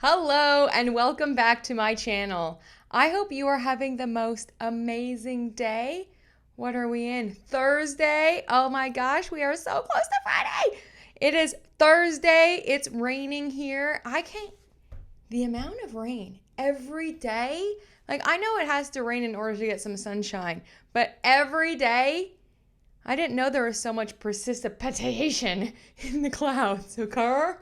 Hello and welcome back to my channel. I hope you are having the most amazing day. What are we in? Thursday? Oh my gosh, we are so close to Friday. It is Thursday. It's raining here. The amount of rain every day. I know it has to rain in order to get some sunshine, but every day, I didn't know there was so much precipitation in the clouds, okay?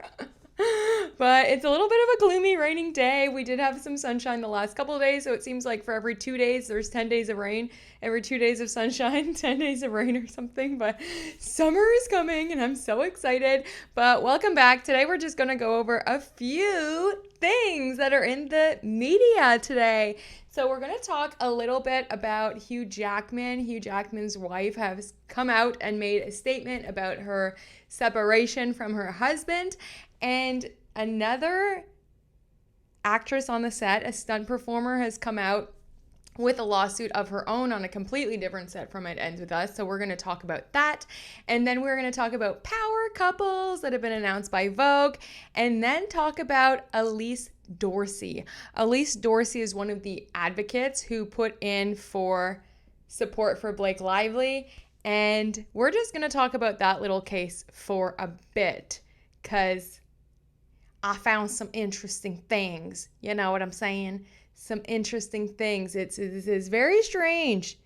But it's a little bit of a gloomy, raining day. We did have some sunshine the last couple of days, so it seems like for every 2 days, there's 10 days of rain. Every 2 days of sunshine, 10 days of rain or something. But summer is coming, and I'm so excited. But welcome back. Today, we're just going to go over a few things that are in the media today. So we're going to talk a little bit about Hugh Jackman. Hugh Jackman's wife has come out and made a statement about her separation from her husband. And another actress on the set, a stunt performer, has come out with a lawsuit of her own on a completely different set from It Ends With Us. So we're going to talk about that. And then we're going to talk about power couples that have been announced by Vogue. And then talk about Elise Dorsey. Elise Dorsey is one of the advocates who put in for support for Blake Lively. And we're just going to talk about that little case for a bit because I found some interesting things. You know what I'm saying? Some interesting things. It is very strange,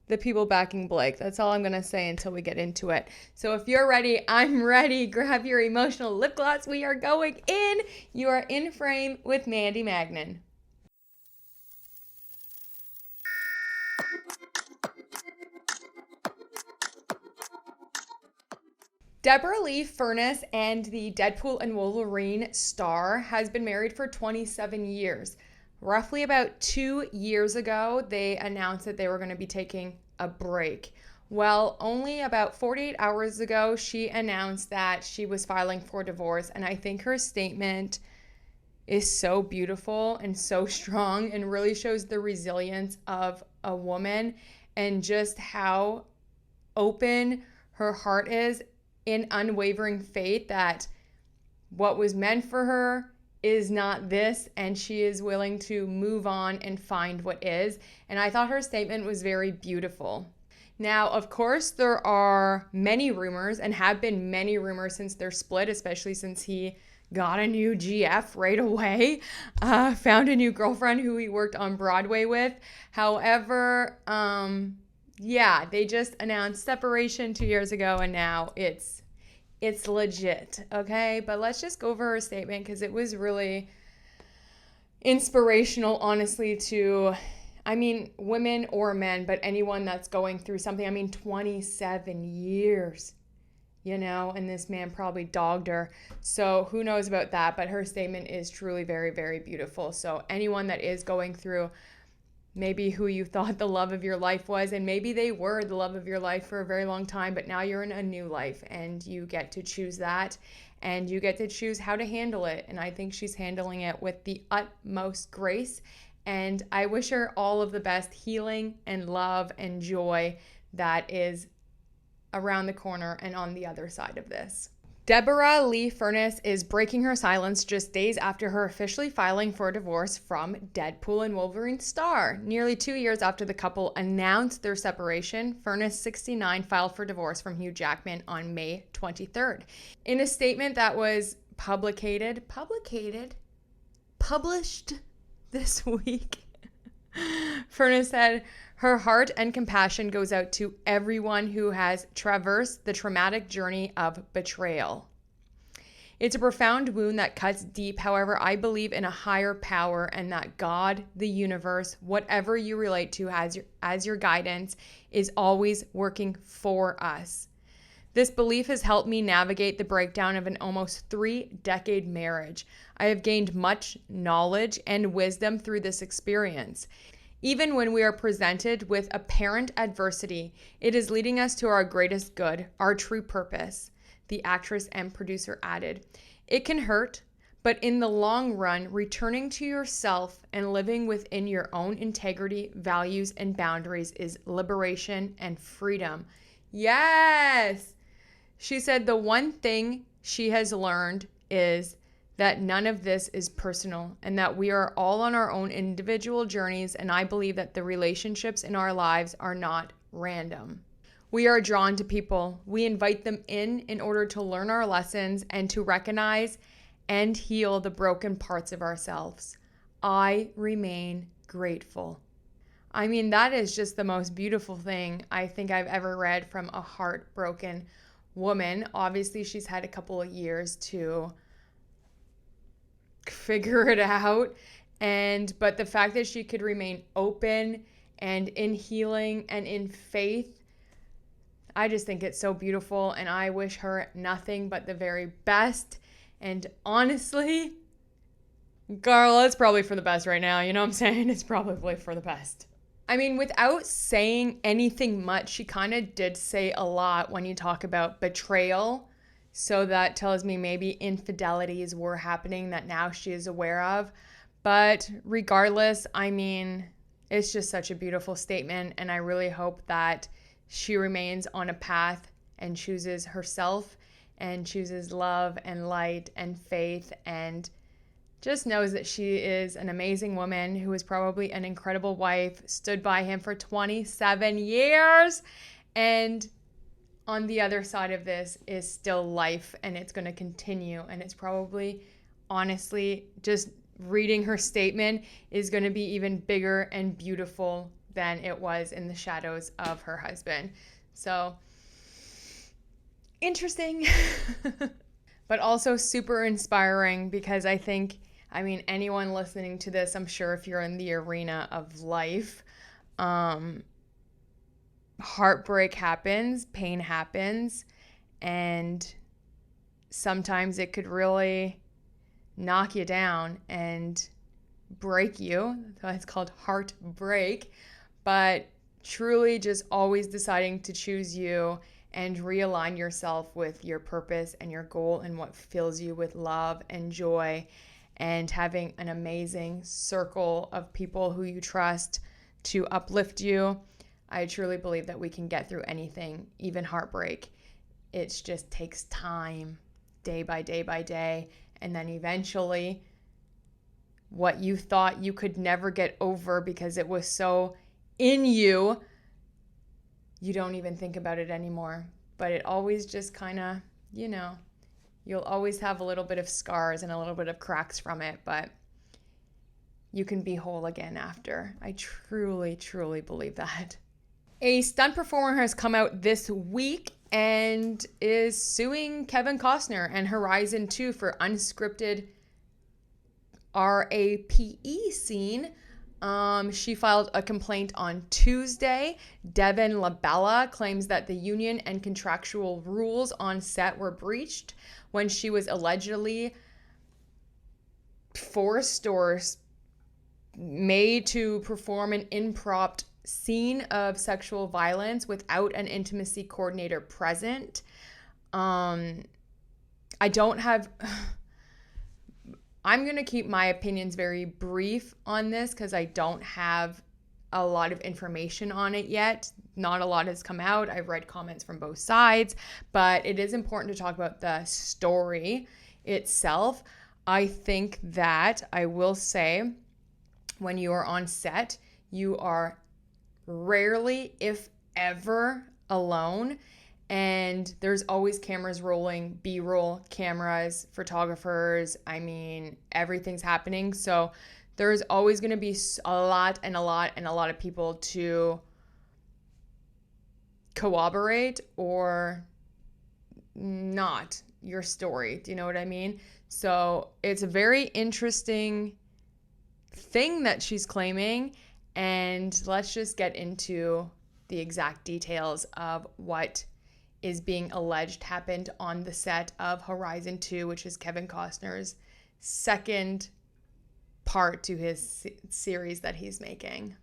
the people backing Blake. That's all I'm going to say until we get into it. So if you're ready, I'm ready. Grab your emotional lip gloss. We are going in. You are in frame with Mandy Magnan. Deborra-Lee Furness and the Deadpool and Wolverine star has been married for 27 years. Roughly about 2 years ago, they announced that they were going to be taking a break. Well, only about 48 hours ago, she announced that she was filing for divorce, and I think her statement is so beautiful and so strong and really shows the resilience of a woman and just how open her heart is in unwavering faith that what was meant for her is not this, and she is willing to move on and find what is. And I thought her statement was very beautiful. Now, of course, there are many rumors and have been many rumors since their split, especially since he got a new GF right away, found a new girlfriend who he worked on Broadway with. However, they just announced separation 2 years ago, and now it's legit, okay? But let's just go over her statement because it was really inspirational, honestly, to, women or men, but anyone that's going through something. 27 years, and this man probably dogged her. So who knows about that? But her statement is truly very, very beautiful. So anyone that is going through maybe who you thought the love of your life was, and maybe they were the love of your life for a very long time, but now you're in a new life and you get to choose that and you get to choose how to handle it. And I think she's handling it with the utmost grace. And I wish her all of the best healing and love and joy that is around the corner and on the other side of this. Deborra-Lee Furness is breaking her silence just days after her officially filing for divorce from Deadpool and Wolverine star. Nearly 2 years after the couple announced their separation, Furness, 69, filed for divorce from Hugh Jackman on May 23rd. In a statement that was published this week, Furness said, "Her heart and compassion goes out to everyone who has traversed the traumatic journey of betrayal. It's a profound wound that cuts deep. However, I believe in a higher power and that God, the universe, whatever you relate to as your guidance, is always working for us. This belief has helped me navigate the breakdown of an almost 3-decade marriage. I have gained much knowledge and wisdom through this experience. Even when we are presented with apparent adversity, it is leading us to our greatest good, our true purpose," the actress and producer added. "It can hurt, but in the long run, returning to yourself and living within your own integrity, values, and boundaries is liberation and freedom." Yes! She said the one thing she has learned is that none of this is personal and that we are all on our own individual journeys, and I believe that the relationships in our lives are not random. We are drawn to people. We invite them in order to learn our lessons and to recognize and heal the broken parts of ourselves. I remain grateful. I mean, that is just the most beautiful thing I think I've ever read from a heartbroken woman. Obviously, she's had a couple of years to figure it out, but the fact that she could remain open and in healing and in faith, I just think it's so beautiful, and I wish her nothing but the very best. And honestly, girl, it's probably for the best right now. You know what I'm saying? It's probably for the best. I mean, without saying anything much, she kind of did say a lot when you talk about betrayal. So that tells me maybe infidelities were happening that now she is aware of. But regardless, I mean, it's just such a beautiful statement. And I really hope that she remains on a path and chooses herself and chooses love and light and faith, and just knows that she is an amazing woman who is probably an incredible wife, stood by him for 27 years. And on the other side of this is still life, and it's going to continue. And it's probably, honestly, just reading her statement is going to be even bigger and beautiful than it was in the shadows of her husband. So interesting, but also super inspiring, because I think, I mean, anyone listening to this, I'm sure if you're in the arena of life, heartbreak happens, pain happens, and sometimes it could really knock you down and break you. That's why it's called heartbreak. But truly just always deciding to choose you and realign yourself with your purpose and your goal and what fills you with love and joy, and having an amazing circle of people who you trust to uplift you. I truly believe that we can get through anything, even heartbreak. It just takes time, day by day by day. And then eventually, what you thought you could never get over because it was so in you, you don't even think about it anymore. But it always just kind of, you'll always have a little bit of scars and a little bit of cracks from it, but you can be whole again after. I truly, truly believe that. A stunt performer has come out this week and is suing Kevin Costner and Horizon 2 for unscripted RAPE scene. She filed a complaint on Tuesday. Devin Labella claims that the union and contractual rules on set were breached when she was allegedly forced or made to perform an impromptu scene of sexual violence without an intimacy coordinator present. I'm going to keep my opinions very brief on this because I don't have a lot of information on it yet. Not a lot has come out. I've read comments from both sides, but it is important to talk about the story itself. I think that I will say when you are on set, you are rarely, if ever, alone. And there's always cameras rolling, B-roll cameras, photographers. I mean, everything's happening. So there's always going to be a lot of people to corroborate or not your story. Do you know what I mean? So it's a very interesting thing that she's claiming. And let's just get into the exact details of what is being alleged happened on the set of Horizon 2, which is Kevin Costner's second part to his series that he's making.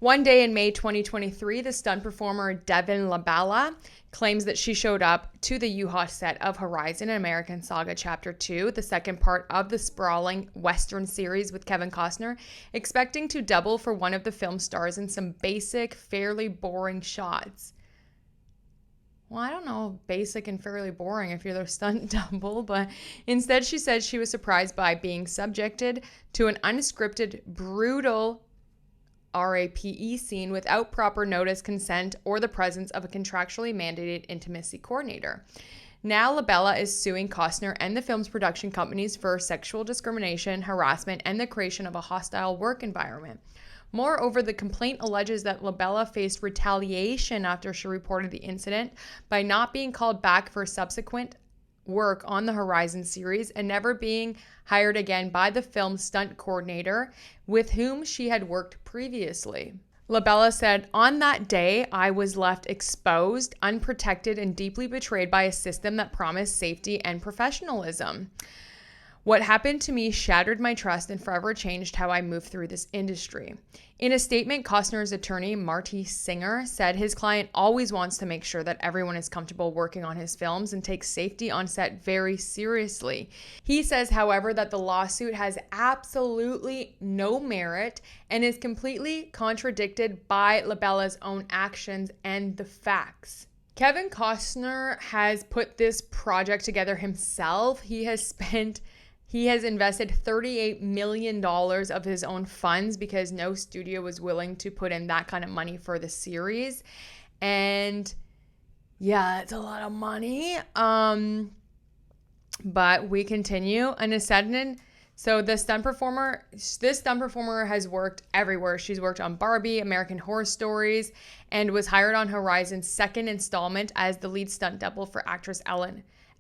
One day in May 2023, the stunt performer Devin Labella claims that she showed up to the Yuha set of Horizon American Saga Chapter 2, the second part of the sprawling Western series with Kevin Costner, expecting to double for one of the film stars in some basic, fairly boring shots. well, I don't know, basic and fairly boring if you're their stunt double, but instead she said she was surprised by being subjected to an unscripted, brutal RAPE scene without proper notice, consent, or the presence of a contractually mandated intimacy coordinator. Now, Labella is suing Costner and the film's production companies for sexual discrimination, harassment, and the creation of a hostile work environment. Moreover, the complaint alleges that Labella faced retaliation after she reported the incident by not being called back for subsequent work on the Horizon series and never being hired again by the film's stunt coordinator with whom she had worked previously. Labella said, "On that day, I was left exposed, unprotected, and deeply betrayed by a system that promised safety and professionalism. What happened to me shattered my trust and forever changed how I move through this industry." In a statement, Costner's attorney, Marty Singer, said his client always wants to make sure that everyone is comfortable working on his films and takes safety on set very seriously. He says, however, that the lawsuit has absolutely no merit and is completely contradicted by Labella's own actions and the facts. Kevin Costner has put this project together himself. He has invested $38 million of his own funds because no studio was willing to put in that kind of money for the series. And yeah, it's a lot of money. But we continue. So this stunt performer has worked everywhere. She's worked on Barbie, American Horror Stories, and was hired on Horizon's second installment as the lead stunt double for actress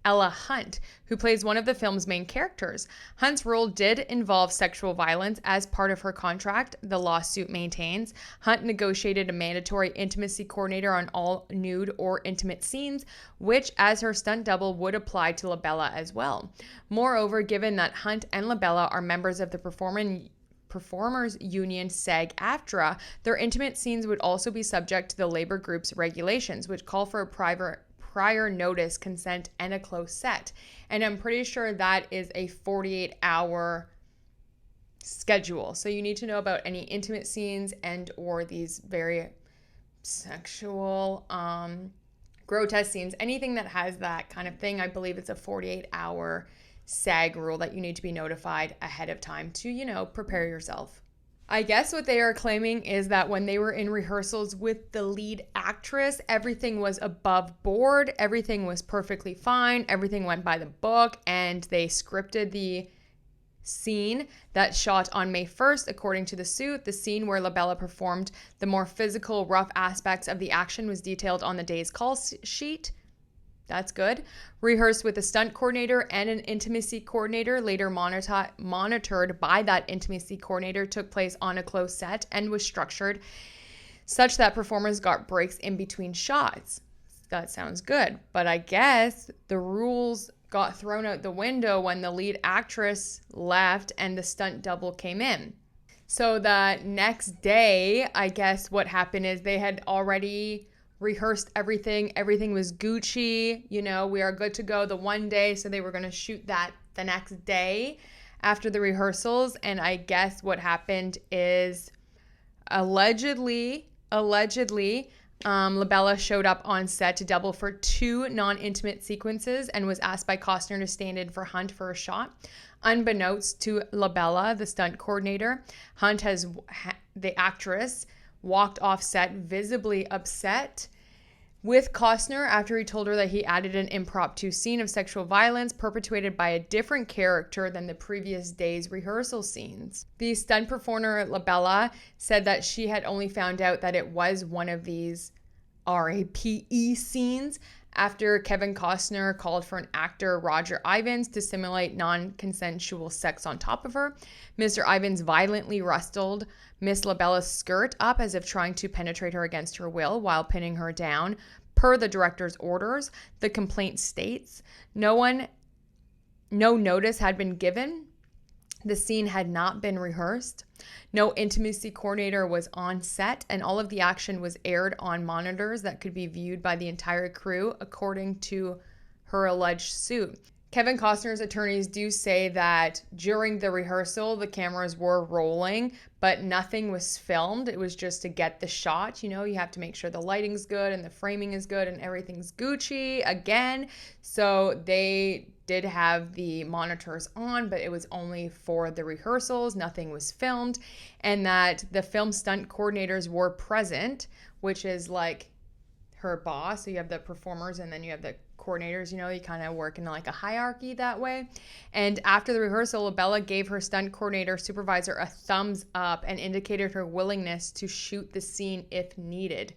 Ella Hunt, who plays one of the film's main characters. Hunt's role did involve sexual violence as part of her contract, the lawsuit maintains. Hunt negotiated a mandatory intimacy coordinator on all nude or intimate scenes, which, as her stunt double, would apply to Labella as well. Moreover, given that Hunt and Labella are members of the Performers Union SAG-AFTRA, their intimate scenes would also be subject to the labor group's regulations, which call for a prior notice, consent, and a closed set. And I'm pretty sure that is a 48-hour schedule. So you need to know about any intimate scenes and or these very sexual, grotesque scenes. Anything that has that kind of thing, I believe it's a 48-hour SAG rule that you need to be notified ahead of time to, prepare yourself. I guess what they are claiming is that when they were in rehearsals with the lead actress, everything was above board, everything was perfectly fine, everything went by the book, and they scripted the scene that shot on May 1st, according to the suit. The scene where Labella performed the more physical, rough aspects of the action was detailed on the day's call sheet. That's good. Rehearsed with a stunt coordinator and an intimacy coordinator, later monitored by that intimacy coordinator, took place on a closed set and was structured such that performers got breaks in between shots. That sounds good. But I guess the rules got thrown out the window when the lead actress left and the stunt double came in. So the next day, I guess what happened is they had already rehearsed everything. Everything was Gucci. We are good to go the one day. So they were going to shoot that the next day after the rehearsals. And I guess what happened is allegedly, Labella showed up on set to double for 2 non-intimate sequences and was asked by Costner to stand in for Hunt for a shot. Unbeknownst to Labella, the stunt coordinator, the actress, walked off set visibly upset with Costner after he told her that he added an impromptu scene of sexual violence perpetuated by a different character than the previous day's rehearsal scenes. The stunt performer Labella said that she had only found out that it was one of these RAPE scenes after Kevin Costner called for an actor, Roger Ivans, to simulate non-consensual sex on top of her. Mr. Ivans violently wrestled Miss Labella's skirt up as if trying to penetrate her against her will while pinning her down. Per the director's orders, the complaint states, no notice had been given. The scene had not been rehearsed. No intimacy coordinator was on set, and all of the action was aired on monitors that could be viewed by the entire crew, according to her alleged suit. Kevin Costner's attorneys do say that during the rehearsal, the cameras were rolling, but nothing was filmed. It was just to get the shot. You know, you have to make sure the lighting's good and the framing is good and everything's Gucci again. So they did have the monitors on, but it was only for the rehearsals. Nothing was filmed. And that the film stunt coordinators were present, which is like her boss. So you have the performers and then you have the coordinators, you know, you kind of work in like a hierarchy that way. And after the rehearsal, Labella gave her stunt coordinator supervisor a thumbs up and indicated her willingness to shoot the scene if needed.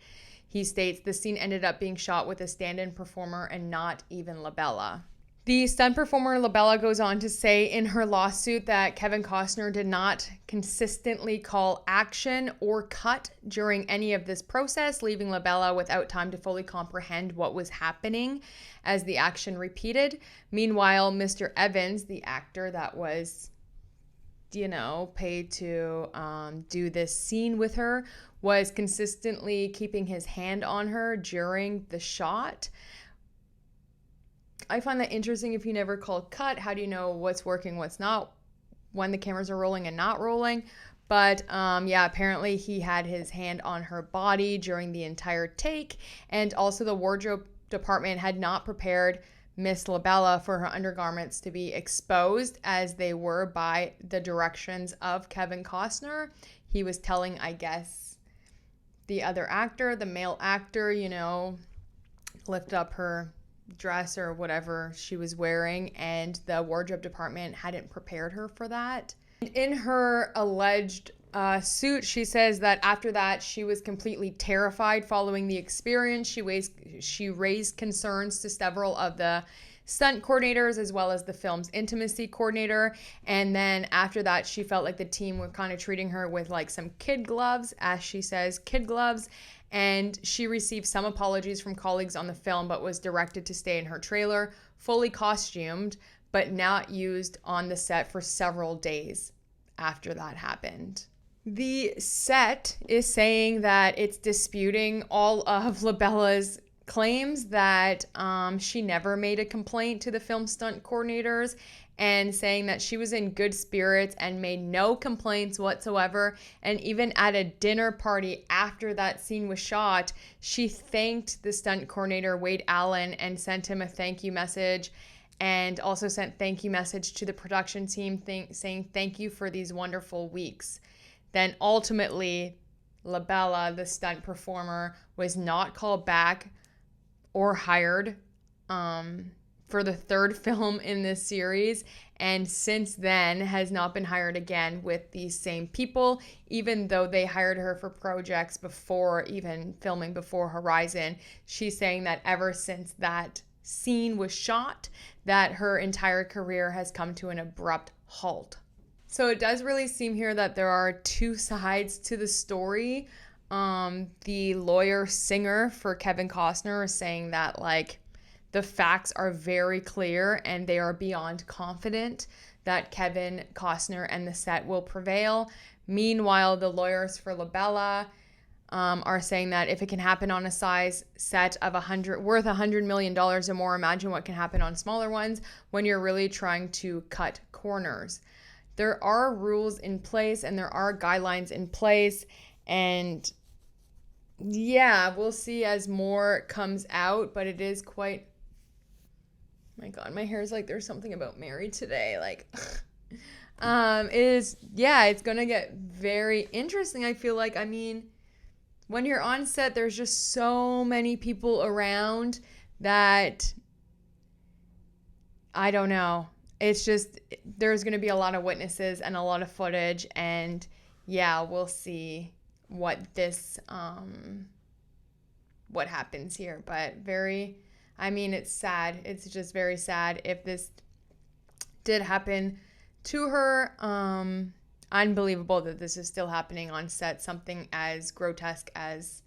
He states the scene ended up being shot with a stand-in performer and not even Labella. The stunt performer Labella goes on to say in her lawsuit that Kevin Costner did not consistently call action or cut during any of this process, leaving Labella without time to fully comprehend what was happening as the action repeated. Meanwhile, Mr. Evans, the actor that was, you know, paid to do this scene with her, was consistently keeping his hand on her during the shot. I find that interesting. If you never called cut, how do you know what's working, what's not, when the cameras are rolling and not rolling? But yeah, apparently he had his hand on her body during the entire take. And also the wardrobe department had not prepared Miss Labella for her undergarments to be exposed as they were by the directions of Kevin Costner. He was telling, I guess, the other actor, the male actor, you know, lift up her dress or whatever she was wearing, and the wardrobe department hadn't prepared her for that. In her alleged suit, she says that after that she was completely terrified following the experience. She raised concerns to several of the stunt coordinators as well as the film's intimacy coordinator, and then after that she felt like the team were kind of treating her with like some kid gloves, as she says, kid gloves. And she received some apologies from colleagues on the film, but was directed to stay in her trailer, fully costumed, but not used on the set for several days after that happened. The set is saying that it's disputing all of Labella's claims that she never made a complaint to the film stunt coordinators, and saying that she was in good spirits and made no complaints whatsoever. And even at a dinner party after that scene was shot, she thanked the stunt coordinator, Wade Allen, and sent him a thank you message, and also sent thank you message to the production team saying thank you for these wonderful weeks. Then ultimately, Labella, the stunt performer, was not called back or hired for the third film in this series, and since then has not been hired again with these same people, even though they hired her for projects before even filming Before Horizon. She's saying that ever since that scene was shot, that her entire career has come to an abrupt halt. So it does really seem here that there are two sides to the story. The lawyer singer for Kevin Costner is saying that like the facts are very clear and they are beyond confident that Kevin Costner and the set will prevail. Meanwhile, the lawyers for Labella are saying that if it can happen on a size set of worth $100 million or more, imagine what can happen on smaller ones when you're really trying to cut corners. There are rules in place and there are guidelines in place, and yeah, we'll see as more comes out, but it is quite... My God, my hair is like there's something about Mary today. Like, it's going to get very interesting. I feel like, I mean, when you're on set, there's just so many people around that, I don't know. It's just, there's going to be a lot of witnesses and a lot of footage, and yeah, we'll see what happens here, but it's sad. It's just very sad if this did happen to her. Unbelievable that this is still happening on set, something as grotesque as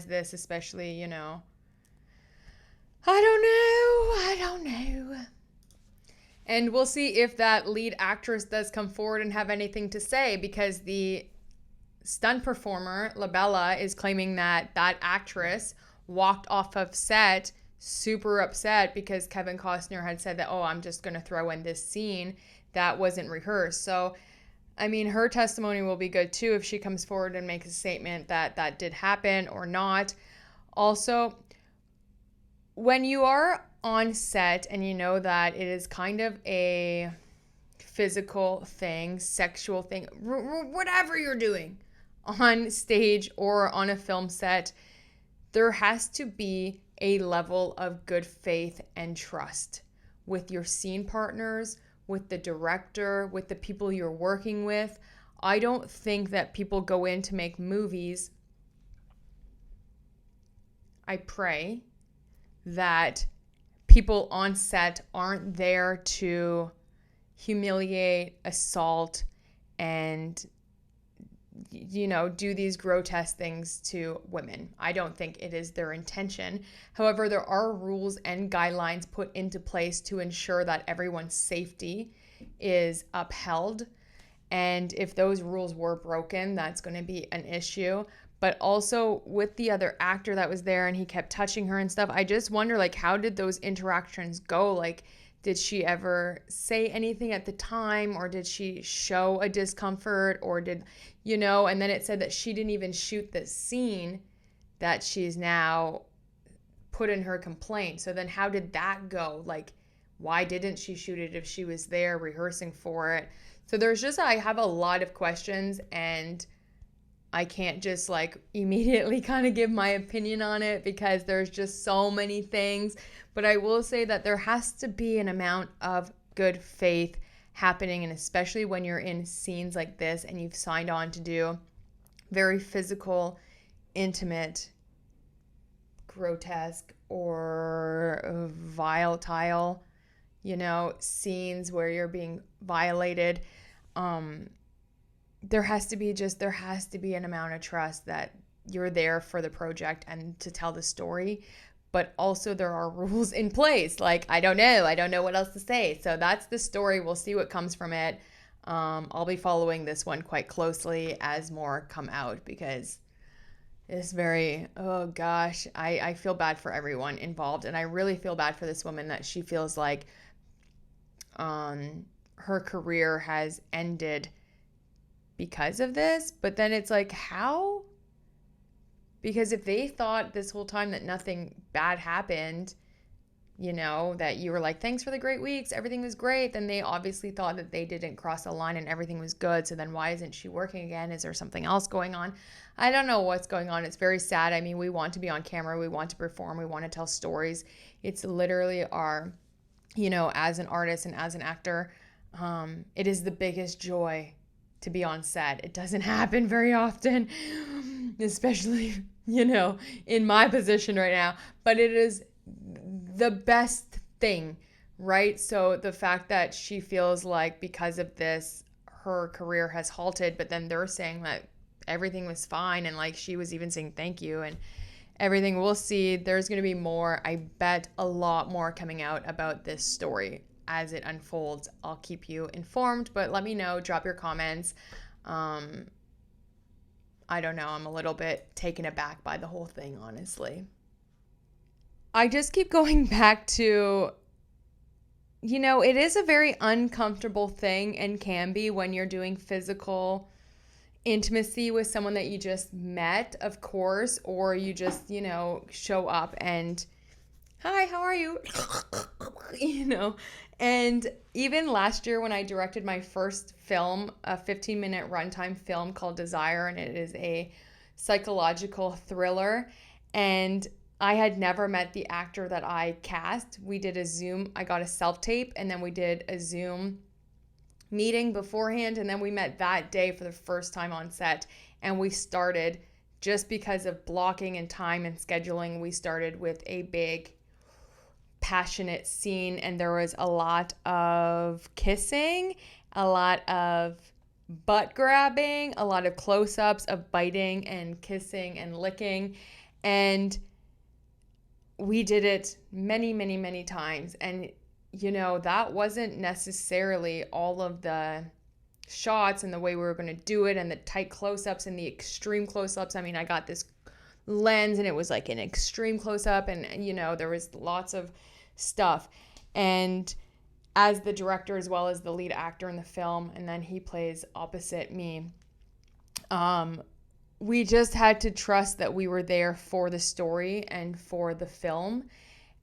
this, especially, you know. I don't know. And we'll see if that lead actress does come forward and have anything to say, because the stunt performer, Labella, is claiming that actress walked off of set super upset because Kevin Costner had said that, oh, I'm just going to throw in this scene that wasn't rehearsed. So, I mean, her testimony will be good too if she comes forward and makes a statement that that did happen or not. Also, when you are on set and you know that it is kind of a physical thing, sexual thing, whatever you're doing on stage or on a film set, there has to be a level of good faith and trust with your scene partners, with the director, with the people you're working with. I don't think that people go in to make movies. I pray that people on set aren't there to humiliate, assault, and do these grotesque things to women. I don't think it is their intention. However, there are rules and guidelines put into place to ensure that everyone's safety is upheld. And if those rules were broken, that's going to be an issue. But also with the other actor that was there and he kept touching her and stuff, I just wonder, like, how did those interactions go? Like, did she ever say anything at the time, or did she show a discomfort, or and then it said that she didn't even shoot the scene that she's now put in her complaint. So then how did that go? Like, why didn't she shoot it if she was there rehearsing for it? So I have a lot of questions, and I can't just like immediately kind of give my opinion on it because there's just so many things. But I will say that there has to be an amount of good faith happening, and especially when you're in scenes like this and you've signed on to do very physical, intimate, grotesque, or volatile, scenes where you're being violated. There has to be an amount of trust that you're there for the project and to tell the story. But also there are rules in place. Like, I don't know what else to say. So that's the story. We'll see what comes from it. I'll be following this one quite closely as more come out, because it's very, oh gosh, I feel bad for everyone involved. And I really feel bad for this woman that she feels like her career has ended because of this. But then it's like, how? Because if they thought this whole time that nothing bad happened, that you were like, thanks for the great weeks, everything was great, then they obviously thought that they didn't cross the line and everything was good. So then why isn't she working again? Is there something else going on? I don't know what's going on. It's very sad. I mean, we want to be on camera. We want to perform. We want to tell stories. It's literally our, as an artist and as an actor, it is the biggest joy to be on set. It doesn't happen very often, especially, in my position right now, but it is the best thing, right? So the fact that she feels like because of this, her career has halted, but then they're saying that everything was fine, and like she was even saying thank you and everything. We'll see. There's going to be more, I bet a lot more coming out about this story as it unfolds. I'll keep you informed, but let me know, drop your comments. I don't know. I'm a little bit taken aback by the whole thing, honestly. I just keep going back to, it is a very uncomfortable thing, and can be, when you're doing physical intimacy with someone that you just met, of course, or you just, show up and, hi, how are you? And even last year when I directed my first film, a 15-minute runtime film called Desire, and it is a psychological thriller, and I had never met the actor that I cast. We did a Zoom, I got a self-tape, and then we did a Zoom meeting beforehand, and then we met that day for the first time on set, and we started, just because of blocking and time and scheduling, we started with a big passionate scene, and there was a lot of kissing, a lot of butt grabbing, a lot of close-ups of biting and kissing and licking, and we did it many, many, many times. And that wasn't necessarily all of the shots and the way we were going to do it, and the tight close-ups and the extreme close-ups. I mean, I got this lens, and it was like an extreme close-up, and there was lots of stuff. And as the director as well as the lead actor in the film, and then he plays opposite me, we just had to trust that we were there for the story and for the film.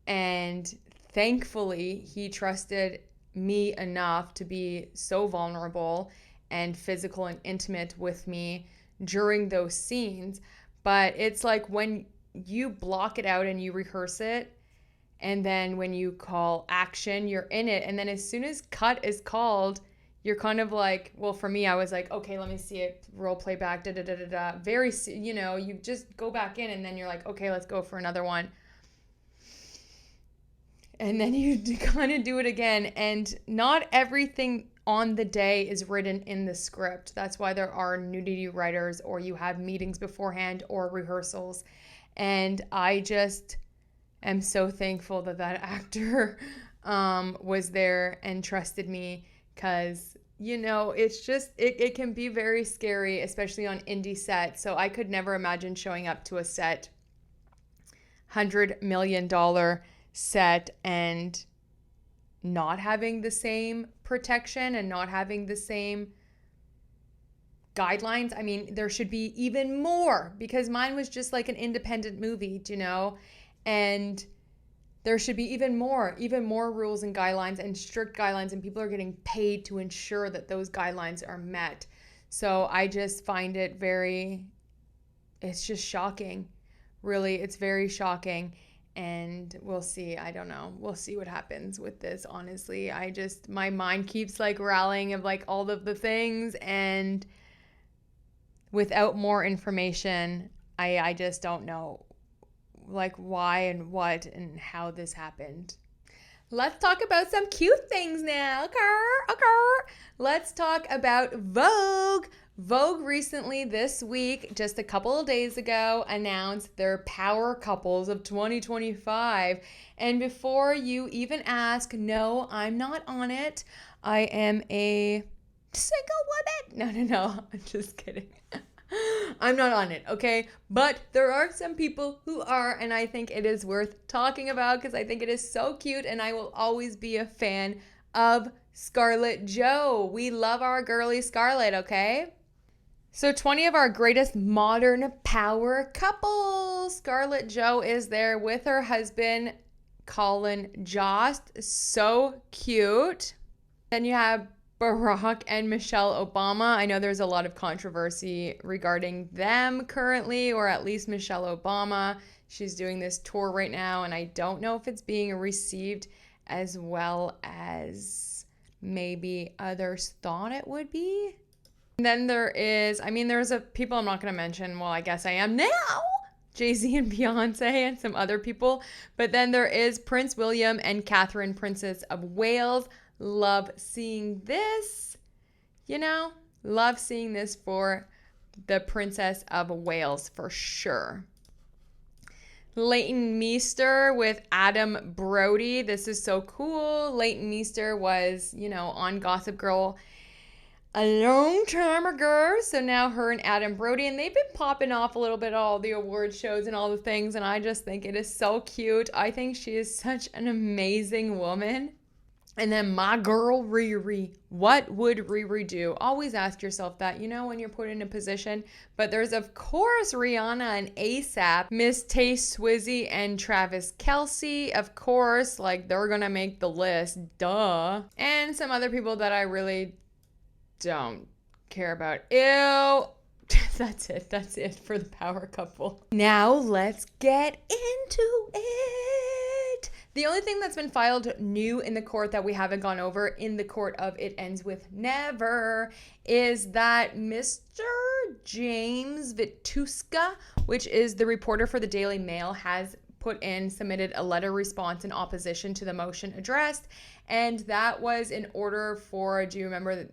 And thankfully, he trusted me enough to be so vulnerable and physical and intimate with me during those scenes. But it's like when you block it out and you rehearse it, and then when you call action, you're in it. And then as soon as cut is called, you're kind of like, well, for me, I was like, okay, let me see it, role play back, da-da-da-da-da. Very, you just go back in, and then you're like, okay, let's go for another one. And then you kind of do it again. And not everything on the day is written in the script. That's why there are nudity writers, or you have meetings beforehand or rehearsals. And I just am so thankful that actor was there and trusted me, because it's just it can be very scary, especially on indie sets. So I could never imagine showing up to a set, $100 million set, and not having the same protection and not having the same guidelines. I mean, there should be even more, because mine was just like an independent movie, and there should be even more rules and guidelines and strict guidelines, and people are getting paid to ensure that those guidelines are met. So I just find it it's just shocking. Really, it's very shocking. And we'll see. I don't know. We'll see what happens with this. Honestly, my mind keeps like rallying of like all of the things, and without more information, I just don't know like why and what and how this happened. Let's talk about some cute things now. Okay. Let's talk about Vogue. Vogue recently this week, just a couple of days ago, announced their power couples of 2025. And before you even ask, no, I'm not on it. I am a single woman. No, I'm just kidding. I'm not on it, okay? But there are some people who are, and I think it is worth talking about, because I think it is so cute, and I will always be a fan of Scarlett Jo. We love our girly Scarlett, okay? So 20 of our greatest modern power couples. Scarlett Jo is there with her husband, Colin Jost. So cute. Then you have Barack and Michelle Obama. I know there's a lot of controversy regarding them currently, or at least Michelle Obama. She's doing this tour right now, and I don't know if it's being received as well as maybe others thought it would be. And then there's people I'm not going to mention. Well, I guess I am now. Jay-Z and Beyonce and some other people. But then there is Prince William and Catherine, Princess of Wales. Love seeing this, love seeing this for the Princess of Wales for sure. Leighton Meester with Adam Brody. This is so cool. Leighton Meester was, on Gossip Girl a long time ago. So now her and Adam Brody, and they've been popping off a little bit, all the award shows and all the things. And I just think it is so cute. I think she is such an amazing woman. And then my girl Riri. What would Riri do? Always ask yourself that, when you're put in a position. But there's, of course, Rihanna and ASAP, Miss Tay Swizzy and Travis Kelce. Of course, like, they're going to make the list. Duh. And some other people that I really don't care about. Ew. That's it for the power couple. Now let's get into it. The only thing that's been filed new in the court that we haven't gone over in the court of It Ends With Never is that Mr. James Vituska, which is the reporter for the Daily Mail, has submitted a letter response in opposition to the motion addressed. And that was in order for, do you remember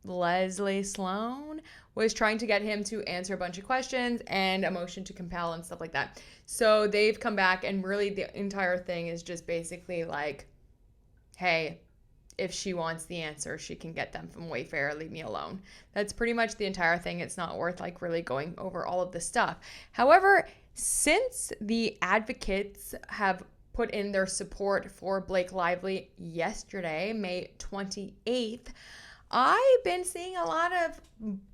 Leslie Sloan was trying to get him to answer a bunch of questions and a motion to compel and stuff like that. So they've come back, and really the entire thing is just basically like, hey, if she wants the answer, she can get them from Wayfair. Leave me alone. That's pretty much the entire thing. It's not worth like really going over all of this stuff. However, since the advocates have put in their support for Blake Lively yesterday, May 28th, I've been seeing a lot of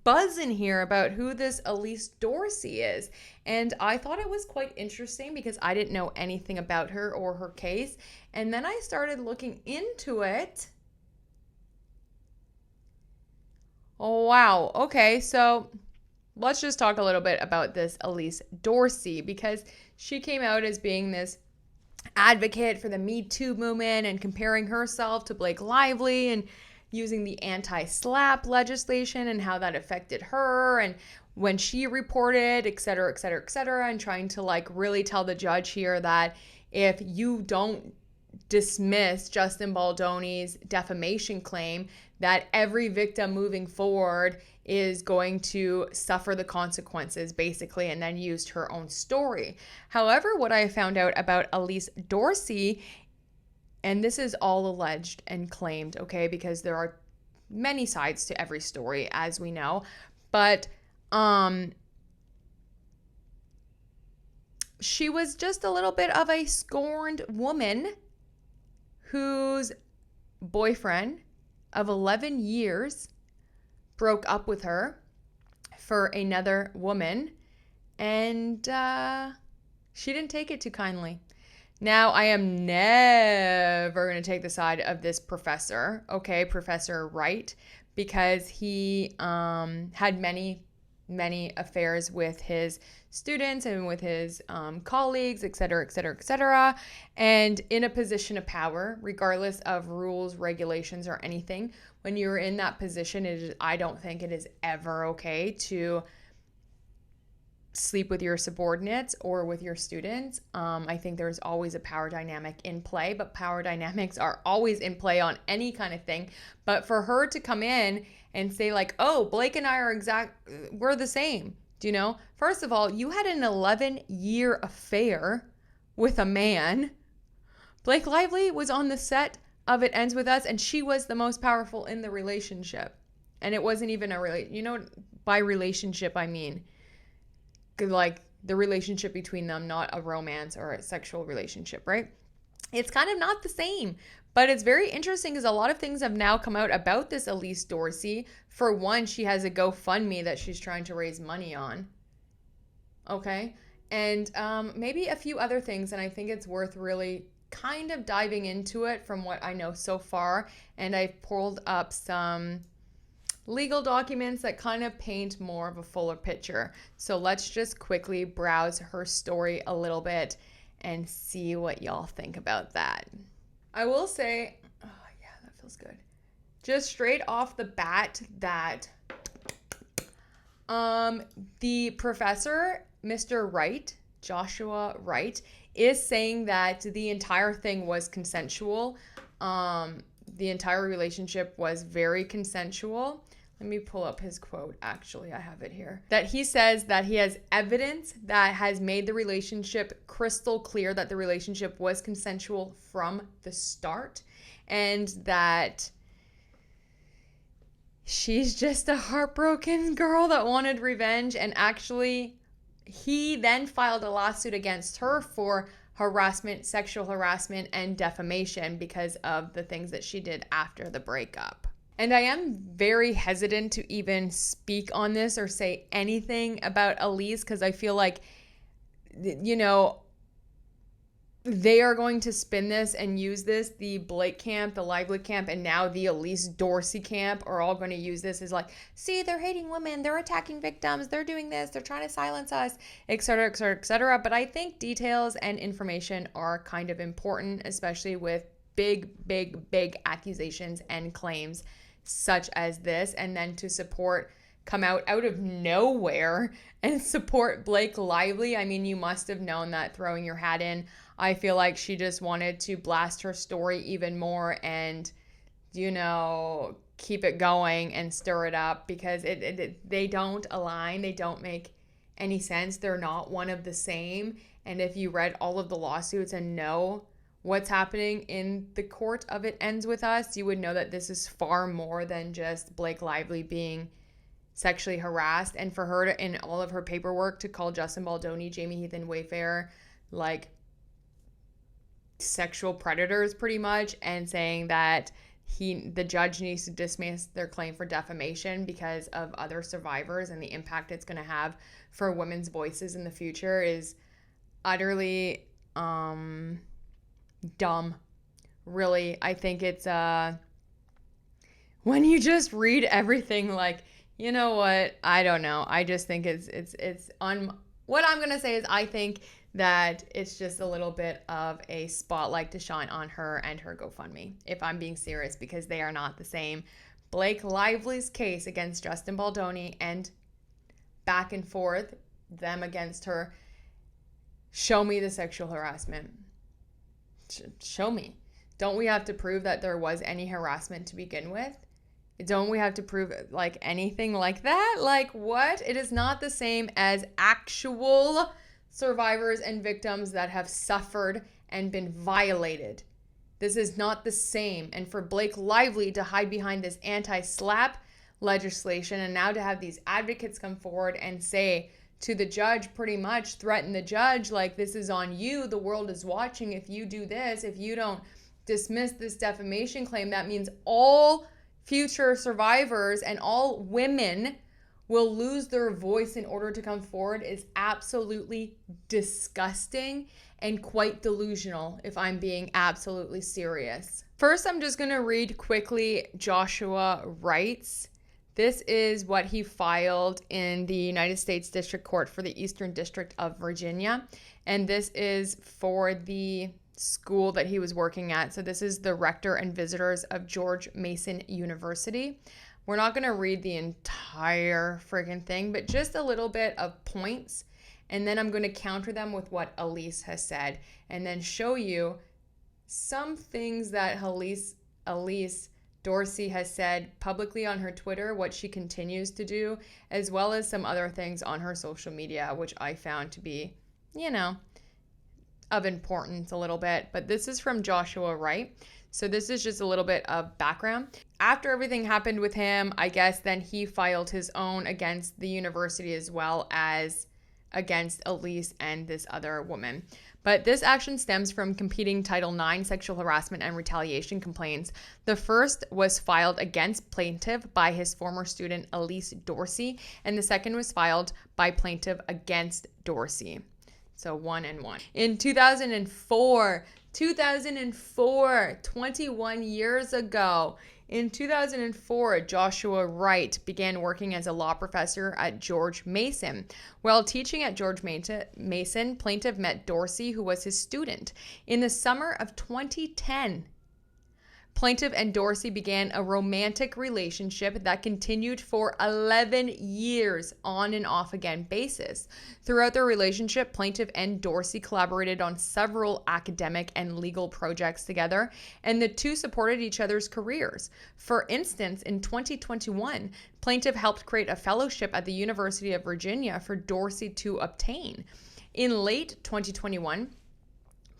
buzz in here about who this Elise Dorsey is. And I thought it was quite interesting because I didn't know anything about her or her case. And then I started looking into it. Oh, wow. Okay, so let's just talk a little bit about this Elise Dorsey, because she came out as being this advocate for the Me Too movement and comparing herself to Blake Lively and using the anti-SLAPP legislation and how that affected her and when she reported, et cetera, et cetera, et cetera, and trying to like really tell the judge here that if you don't dismiss Justin Baldoni's defamation claim, that every victim moving forward is going to suffer the consequences, basically, and then used her own story. However, what I found out about Elise Dorsey, and this is all alleged and claimed, okay, because there are many sides to every story, as we know, but she was just a little bit of a scorned woman whose boyfriend of 11 years broke up with her for another woman, and she didn't take it too kindly. Now, I am never going to take the side of this professor, okay, Professor Wright, because he had many affairs with his students and with his colleagues, et cetera, et cetera, et cetera, and in a position of power, regardless of rules, regulations, or anything. When you're in that position, I don't think it is ever okay to sleep with your subordinates or with your students. I think there's always a power dynamic in play, but power dynamics are always in play on any kind of thing. But for her to come in and say like, oh, Blake and I are we're the same. Do you know? First of all, you had an 11-year affair with a man. Blake Lively was on the set of It Ends With Us, and she was the most powerful in the relationship. And it wasn't even by relationship, I mean, like the relationship between them, not a romance or a sexual relationship, right? It's kind of not the same, but it's very interesting because a lot of things have now come out about this Elise Dorsey. For one, she has a GoFundMe that she's trying to raise money on. Okay. And maybe a few other things. And I think it's worth really kind of diving into it from what I know so far. And I've pulled up some legal documents that kind of paint more of a fuller picture. So let's just quickly browse her story a little bit and see what y'all think about that. I will say, oh yeah, that feels good. Just straight off the bat that the professor, Mr. Wright, Joshua Wright, is saying that the entire thing was consensual. The entire relationship was very consensual. Let me pull up his quote. Actually, I have it here. That he says that he has evidence that has made the relationship crystal clear that the relationship was consensual from the start, and that she's just a heartbroken girl that wanted revenge. And actually, he then filed a lawsuit against her for harassment, sexual harassment, and defamation because of the things that she did after the breakup. And I am very hesitant to even speak on this or say anything about Elyse because I feel like, you know, they are going to spin this and use this. The Blake camp, the Lively camp, and now the Elise Dorsey camp are all going to use this as like, see, they're hating women, they're attacking victims, they're doing this, they're trying to silence us, et cetera, et cetera, et cetera. But I think details and information are kind of important, especially with big accusations and claims such as this, and then to come out of nowhere and support Blake Lively. I mean, you must have known that throwing your hat in. I feel like she just wanted to blast her story even more and, you know, keep it going and stir it up because they don't align. They don't make any sense. They're not one of the same. And if you read all of the lawsuits and know what's happening in the court of It Ends With Us, you would know that this is far more than just Blake Lively being sexually harassed. And for her to, in all of her paperwork, to call Justin Baldoni, Jamie Heath, and Wayfair like sexual predators pretty much, and saying that the judge needs to dismiss their claim for defamation because of other survivors and the impact it's going to have for women's voices in the future is utterly dumb. Really, I think it's when you just read everything, like, you know what, I don't know, I just think it's on what I'm gonna say is I think that it's just a little bit of a spotlight to shine on her and her GoFundMe, if I'm being serious, because they are not the same. Blake Lively's case against Justin Baldoni and back and forth, them against her, show me the sexual harassment. Show me. Don't we have to prove that there was any harassment to begin with? Don't we have to prove like anything like that? Like what? It is not the same as actual survivors and victims that have suffered and been violated. This is not the same. And for Blake Lively to hide behind this anti-SLAPP legislation and now to have these advocates come forward and say to the judge, pretty much threaten the judge, like, this is on you, the world is watching, if you do this, if you don't dismiss this defamation claim, that means all future survivors and all women will lose their voice in order to come forward, is absolutely disgusting and quite delusional, if I'm being absolutely serious. First, I'm just going to read quickly Joshua Wright's. This is what he filed in the United States District Court for the Eastern District of Virginia. And this is for the school that he was working at. So this is the rector and visitors of George Mason University. We're not going to read the entire friggin' thing, but just a little bit of points. And then I'm going to counter them with what Elyse has said, and then show you some things that Elise Dorsey has said publicly on her Twitter, what she continues to do, as well as some other things on her social media, which I found to be, of importance a little bit. But this is from Joshua Wright. So this is just a little bit of background. After everything happened with him, I guess then he filed his own against the university as well as against Elyse and this other woman. But this action stems from competing Title IX sexual harassment and retaliation complaints. The first was filed against plaintiff by his former student Elise Dorsey, and the second was filed by plaintiff against Dorsey. So 1 and 1. In 2004, 21 years ago, in 2004, Joshua Wright began working as a law professor at George Mason. While teaching at George Mason, plaintiff met Dorsey, who was his student. In the summer of 2010, plaintiff and Dorsey began a romantic relationship that continued for 11 years on and off again basis. Throughout their relationship, plaintiff and Dorsey collaborated on several academic and legal projects together, and the two supported each other's careers. For instance, in 2021, plaintiff helped create a fellowship at the University of Virginia for Dorsey to obtain. In late 2021,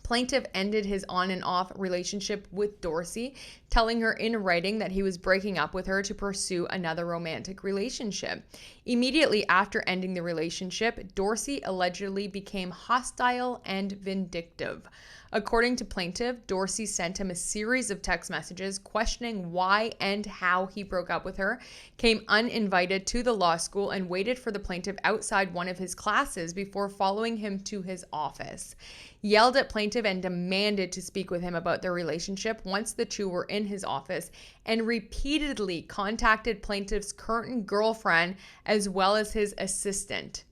plaintiff ended his on and off relationship with Dorsey, telling her in writing that he was breaking up with her to pursue another romantic relationship. Immediately after ending the relationship, Dorsey allegedly became hostile and vindictive. According to plaintiff, Dorsey sent him a series of text messages questioning why and how he broke up with her, came uninvited to the law school, and waited for the plaintiff outside one of his classes before following him to his office. Yelled at plaintiff and demanded to speak with him about their relationship once the two were in his office, and repeatedly contacted plaintiff's current girlfriend as well as his assistant.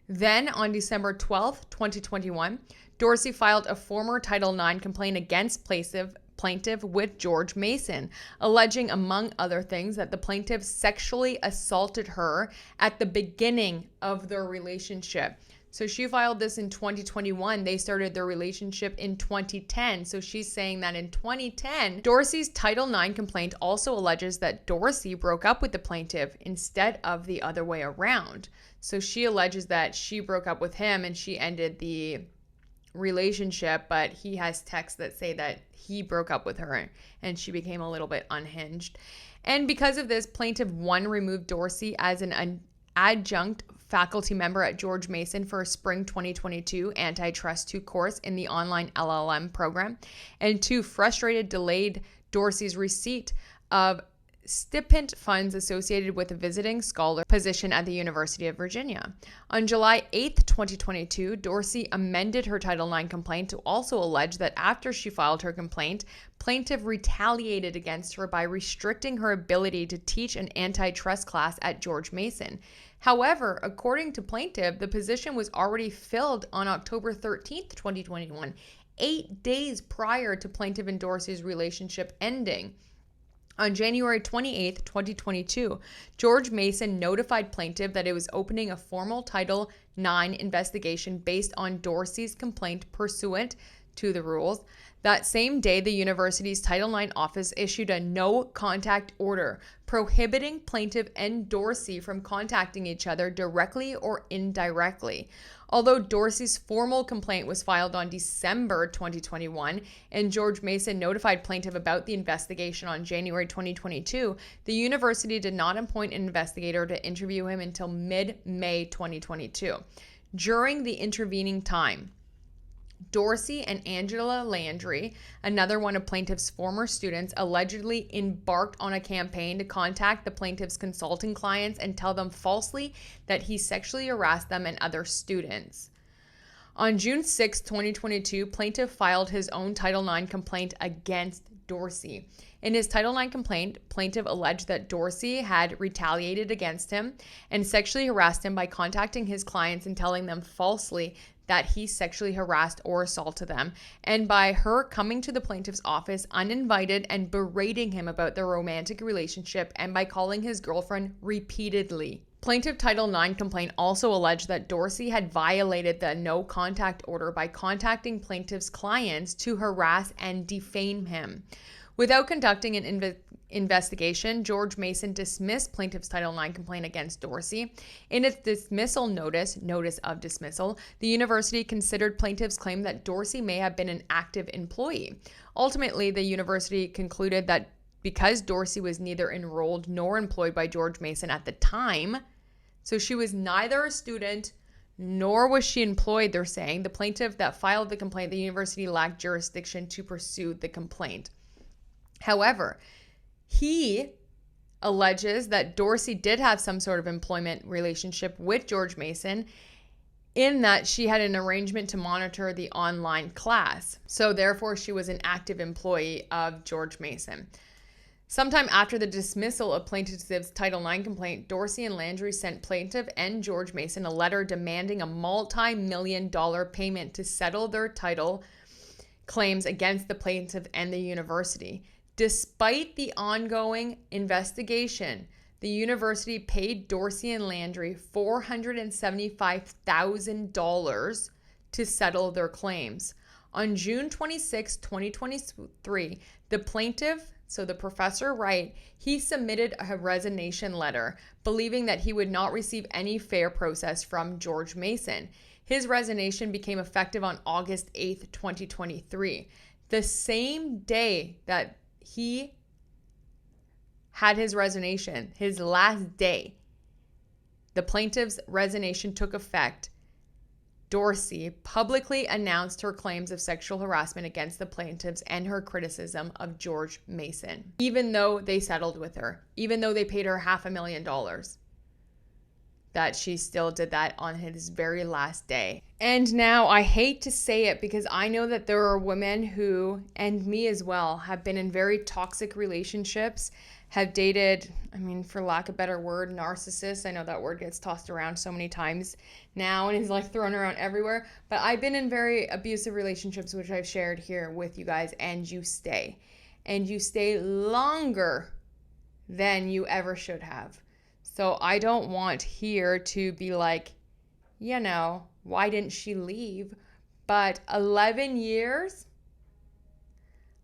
Then, on December 12, 2021, Dorsey filed a former Title IX complaint against plaintiff with George Mason, alleging, among other things, that the plaintiff sexually assaulted her at the beginning of their relationship. So she filed this in 2021. They started their relationship in 2010. So she's saying that in 2010, Dorsey's Title IX complaint also alleges that Dorsey broke up with the plaintiff instead of the other way around. So she alleges that she broke up with him and she ended the relationship, but he has texts that say that he broke up with her and she became a little bit unhinged. And because of this, plaintiff 1 removed Dorsey as an adjunct faculty member at George Mason for a spring 2022 antitrust 2 course in the online LLM program, and 2 frustrated delayed Dorsey's receipt of stipend funds associated with a visiting scholar position at the University of Virginia. On July 8, 2022, Dorsey amended her Title IX complaint to also allege that after she filed her complaint, plaintiff retaliated against her by restricting her ability to teach an antitrust class at George Mason. However, according to plaintiff, the position was already filled on October 13, 2021, 8 days prior to plaintiff and Dorsey's relationship ending. On January 28, 2022, George Mason notified plaintiff that it was opening a formal Title IX investigation based on Dorsey's complaint pursuant to the rules. That same day, the university's Title IX office issued a no-contact order prohibiting plaintiff and Dorsey from contacting each other directly or indirectly. Although Dorsey's formal complaint was filed on December 2021 and George Mason notified plaintiff about the investigation on January 2022, the university did not appoint an investigator to interview him until mid-May 2022. During the intervening time, Dorsey and Angela Landry, another one of plaintiff's former students, allegedly embarked on a campaign to contact the plaintiff's consulting clients and tell them falsely that he sexually harassed them and other students. On June 6, 2022, plaintiff filed his own Title IX complaint against Dorsey. In his Title IX complaint, plaintiff alleged that Dorsey had retaliated against him and sexually harassed him by contacting his clients and telling them falsely that he sexually harassed or assaulted them, and by her coming to the plaintiff's office uninvited and berating him about their romantic relationship and by calling his girlfriend repeatedly. Plaintiff Title IX complaint also alleged that Dorsey had violated the no-contact order by contacting plaintiff's clients to harass and defame him. Without conducting an investigation, George Mason dismissed plaintiff's Title IX complaint against Dorsey. In its dismissal notice of dismissal, the university considered plaintiff's claim that Dorsey may have been an active employee. Ultimately, the university concluded that because Dorsey was neither enrolled nor employed by George Mason at the time, so she was neither a student nor was she employed, they're saying, the plaintiff that filed the complaint, the university lacked jurisdiction to pursue the complaint. However, he alleges that Dorsey did have some sort of employment relationship with George Mason in that she had an arrangement to monitor the online class. So therefore, she was an active employee of George Mason. Sometime after the dismissal of plaintiff's Title IX complaint, Dorsey and Landry sent plaintiff and George Mason a letter demanding a multi-million-dollar payment to settle their title claims against the plaintiff and the university. Despite the ongoing investigation, the university paid Dorsey and Landry $475,000 to settle their claims. On June 26, 2023, the plaintiff, so the Professor Wright, he submitted a resignation letter, believing that he would not receive any fair process from George Mason. His resignation became effective on August 8, 2023. The same day that he had his resignation, his last day, the plaintiff's resignation took effect. Dorsey publicly announced her claims of sexual harassment against the plaintiffs and her criticism of George Mason, even though they settled with her, even though they paid her $500,000. That she still did that on his very last day. And now I hate to say it because I know that there are women who, and me as well, have been in very toxic relationships, have dated, for lack of a better word, narcissists. I know that word gets tossed around so many times now and is like thrown around everywhere. But I've been in very abusive relationships, which I've shared here with you guys, and you stay. And you stay longer than you ever should have. So I don't want here to be like, why didn't she leave? But 11 years,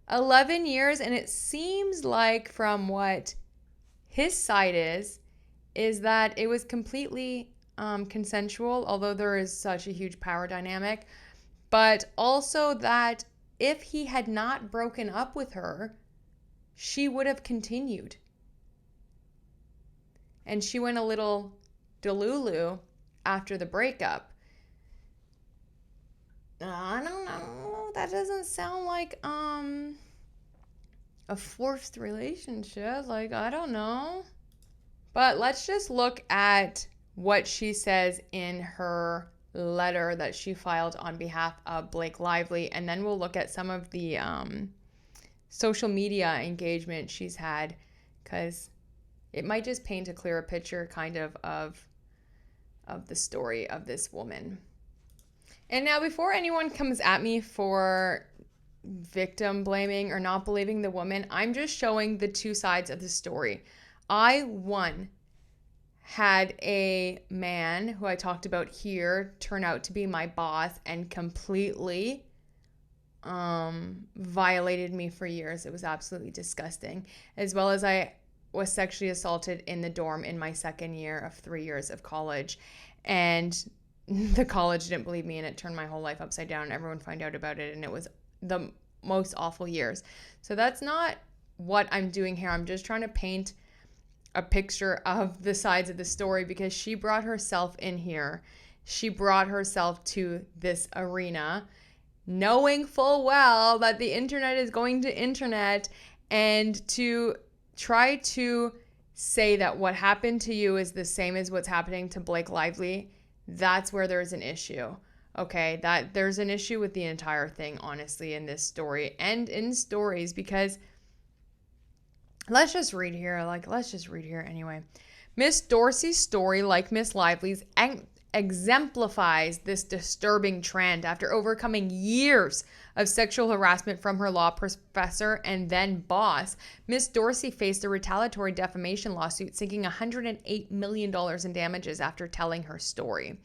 and it seems like from what his side is that it was completely consensual, although there is such a huge power dynamic. but also that if he had not broken up with her, she would have continued. And she went a little delulu after the breakup. I don't know. That doesn't sound like a forced relationship. Like, I don't know. But let's just look at what she says in her letter that she filed on behalf of Blake Lively, and then we'll look at some of the social media engagement she's had, because it might just paint a clearer picture kind of the story of this woman. And now, before anyone comes at me for victim blaming or not believing the woman, I'm just showing the two sides of the story. I, had a man who I talked about here turn out to be my boss and completely violated me for years. It was absolutely disgusting. As well as I was sexually assaulted in the dorm in my second year of 3 years of college. And the college didn't believe me, and it turned my whole life upside down, and everyone found out about it, and it was the most awful years. So that's not what I'm doing here. I'm just trying to paint a picture of the sides of the story, because she brought herself in here. She brought herself to this arena, knowing full well that the internet is going to internet, and to try to say that what happened to you is the same as what's happening to Blake Lively. That's where there's an issue. Okay, that there's an issue with the entire thing, honestly, in this story and in stories, because let's just read here anyway. Miss Dorsey's story, like Miss Lively's, exemplifies this disturbing trend. After overcoming years of sexual harassment from her law professor and then boss, Miss Dorsey faced a retaliatory defamation lawsuit seeking $108 million in damages after telling her story.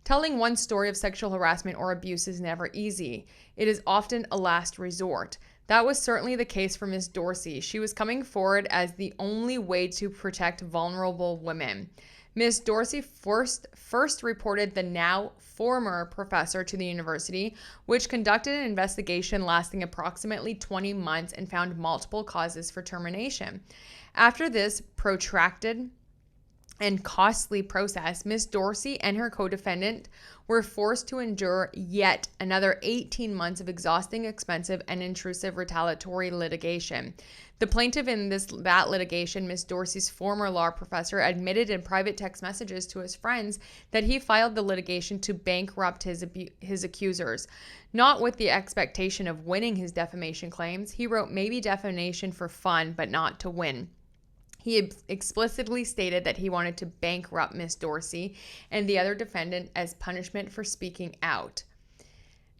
Telling one's story of sexual harassment or abuse is never easy. It is often a last resort. That was certainly the case for Miss Dorsey. She was coming forward as the only way to protect vulnerable women. Miss Dorsey first reported the now former professor to the university, which conducted an investigation lasting approximately 20 months and found multiple causes for termination. After this protracted and costly process, Miss Dorsey and her co-defendant were forced to endure yet another 18 months of exhausting, expensive, and intrusive retaliatory litigation. The plaintiff in that litigation, Miss Dorsey's former law professor, admitted in private text messages to his friends that he filed the litigation to bankrupt his accusers. Not with the expectation of winning his defamation claims, he wrote maybe defamation for fun, but not to win. He explicitly stated that he wanted to bankrupt Miss Dorsey and the other defendant as punishment for speaking out.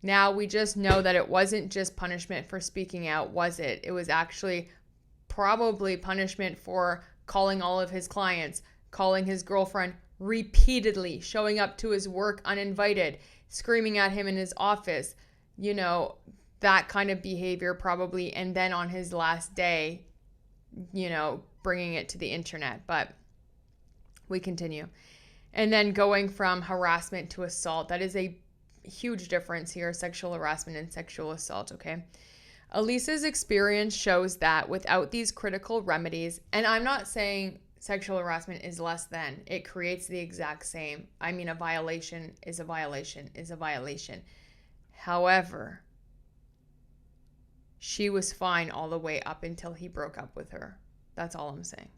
Now, we just know that it wasn't just punishment for speaking out, was it? It was actually probably punishment for calling all of his clients, calling his girlfriend repeatedly, showing up to his work uninvited, screaming at him in his office, that kind of behavior probably. And then on his last day, bringing it to the internet. But we continue. And then going from harassment to assault. That is a huge difference here, sexual harassment and sexual assault, okay? Elise's experience shows that without these critical remedies, and I'm not saying sexual harassment is less than, it creates the exact same. I mean, a violation is a violation is a violation. However, she was fine all the way up until he broke up with her. That's all I'm saying.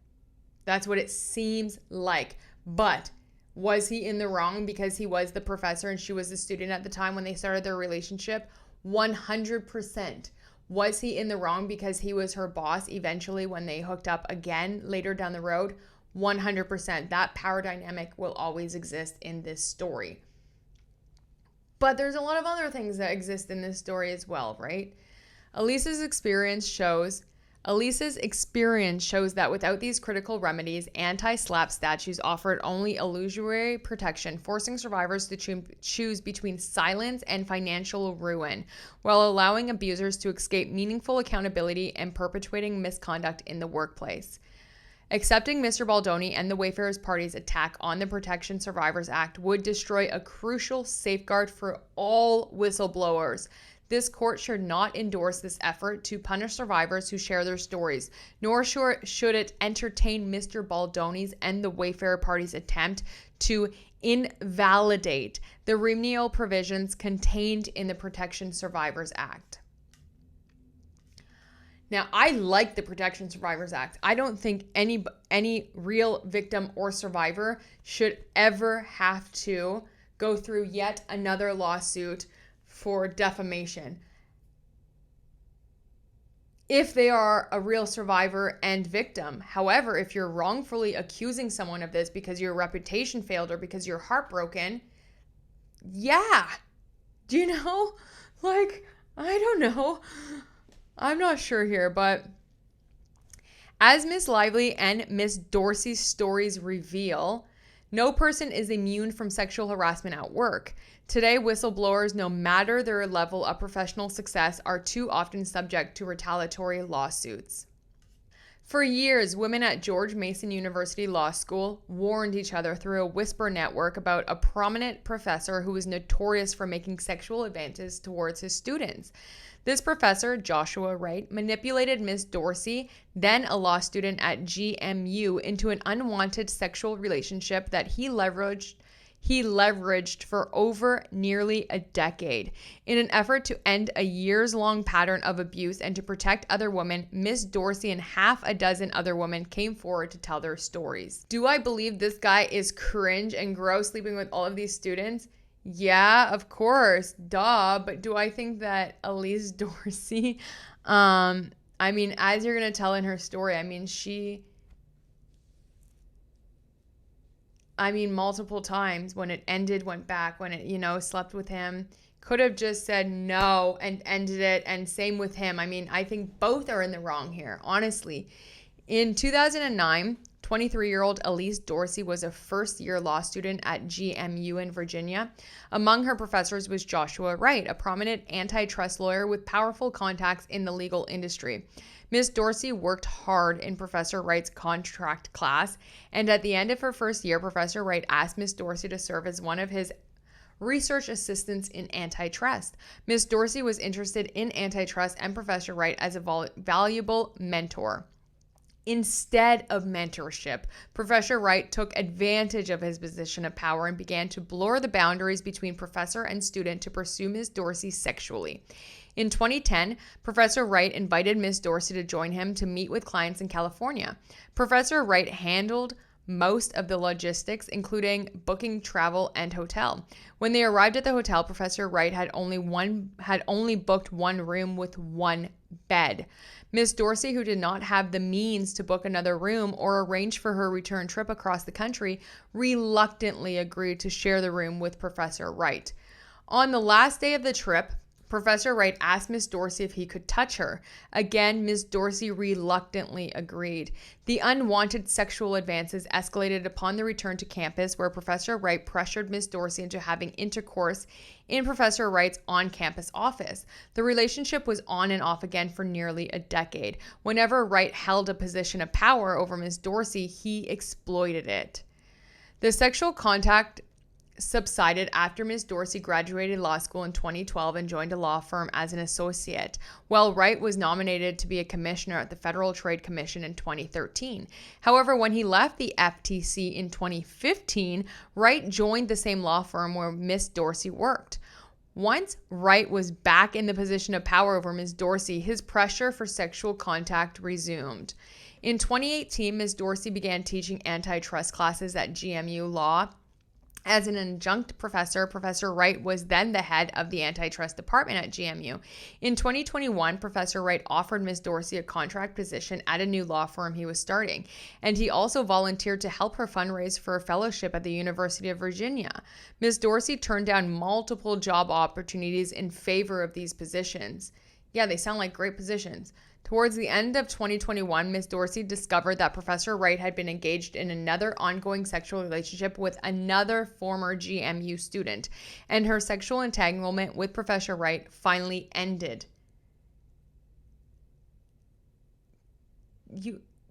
That's what it seems like. But was he in the wrong because he was the professor and she was the student at the time when they started their relationship? 100%. Was he in the wrong because he was her boss eventually when they hooked up again later down the road? 100%. That power dynamic will always exist in this story. But there's a lot of other things that exist in this story as well, right? Elise's experience shows that without these critical remedies, anti-SLAPP statutes offered only illusory protection, forcing survivors to choose between silence and financial ruin, while allowing abusers to escape meaningful accountability and perpetuating misconduct in the workplace. Accepting Mr. Baldoni and the Wayfarers Party's attack on the Protection Survivors Act would destroy a crucial safeguard for all whistleblowers. This court should not endorse this effort to punish survivors who share their stories, nor should it entertain Mr. Baldoni's and the Wayfarer Party's attempt to invalidate the remedial provisions contained in the Protection Survivors Act. Now, I like the Protection Survivors Act. I don't think any real victim or survivor should ever have to go through yet another lawsuit for defamation. If they are a real survivor and victim. However, if you're wrongfully accusing someone of this because your reputation failed or because you're heartbroken, yeah. Do you know? Like, I don't know. I'm not sure here, but as Miss Lively and Miss Dorsey's stories reveal, no person is immune from sexual harassment at work. Today, whistleblowers, no matter their level of professional success, are too often subject to retaliatory lawsuits. For years, women at George Mason University Law School warned each other through a whisper network about a prominent professor who was notorious for making sexual advances towards his students. This professor, Joshua Wright, manipulated Miss Dorsey, then a law student at GMU, into an unwanted sexual relationship that he leveraged for over nearly a decade. In an effort to end a years-long pattern of abuse and to protect other women, Miss Dorsey and half a dozen other women came forward to tell their stories. Do I believe this guy is cringe and gross, sleeping with all of these students? Yeah, of course, duh. But do I think that Elise Dorsey, as you're going to tell in her story, multiple times when it ended, went back, when it, slept with him, could have just said no and ended it. And same with him. I think both are in the wrong here, honestly. In 2009, 23-year-old Elise Dorsey was a first-year law student at GMU in Virginia. Among her professors was Joshua Wright, a prominent antitrust lawyer with powerful contacts in the legal industry. Miss Dorsey worked hard in Professor Wright's contract class, and at the end of her first year, Professor Wright asked Miss Dorsey to serve as one of his research assistants in antitrust. Miss Dorsey was interested in antitrust and Professor Wright as a valuable mentor. Instead of mentorship, Professor Wright took advantage of his position of power and began to blur the boundaries between professor and student to pursue Miss Dorsey sexually. In 2010, Professor Wright invited Miss Dorsey to join him to meet with clients in California. Professor Wright handled most of the logistics, including booking travel and hotel. When they arrived at the hotel, Professor Wright had only booked one room with one bed. Miss Dorsey, who did not have the means to book another room or arrange for her return trip across the country, reluctantly agreed to share the room with Professor Wright. On the last day of the trip, Professor Wright asked Miss Dorsey if he could touch her. Again, Miss Dorsey reluctantly agreed. The unwanted sexual advances escalated upon the return to campus, where Professor Wright pressured Miss Dorsey into having intercourse in Professor Wright's on-campus office. The relationship was on and off again for nearly a decade. Whenever Wright held a position of power over Miss Dorsey, he exploited it. The sexual contact subsided after Miss Dorsey graduated law school in 2012 and joined a law firm as an associate, while Wright was nominated to be a commissioner at the Federal Trade Commission in 2013. However, when he left the FTC in 2015, Wright joined the same law firm where Miss Dorsey worked. Once Wright was back in the position of power over Miss Dorsey, his pressure for sexual contact resumed. In 2018, Miss Dorsey began teaching antitrust classes at GMU Law. As an adjunct professor, Professor Wright was then the head of the antitrust department at GMU. In 2021, Professor Wright offered Miss Dorsey a contract position at a new law firm he was starting, and he also volunteered to help her fundraise for a fellowship at the University of Virginia. Miss Dorsey turned down multiple job opportunities in favor of these positions. Yeah, they sound like great positions. Towards the end of 2021, Miss Dorsey discovered that Professor Wright had been engaged in another ongoing sexual relationship with another former GMU student, and her sexual entanglement with Professor Wright finally ended.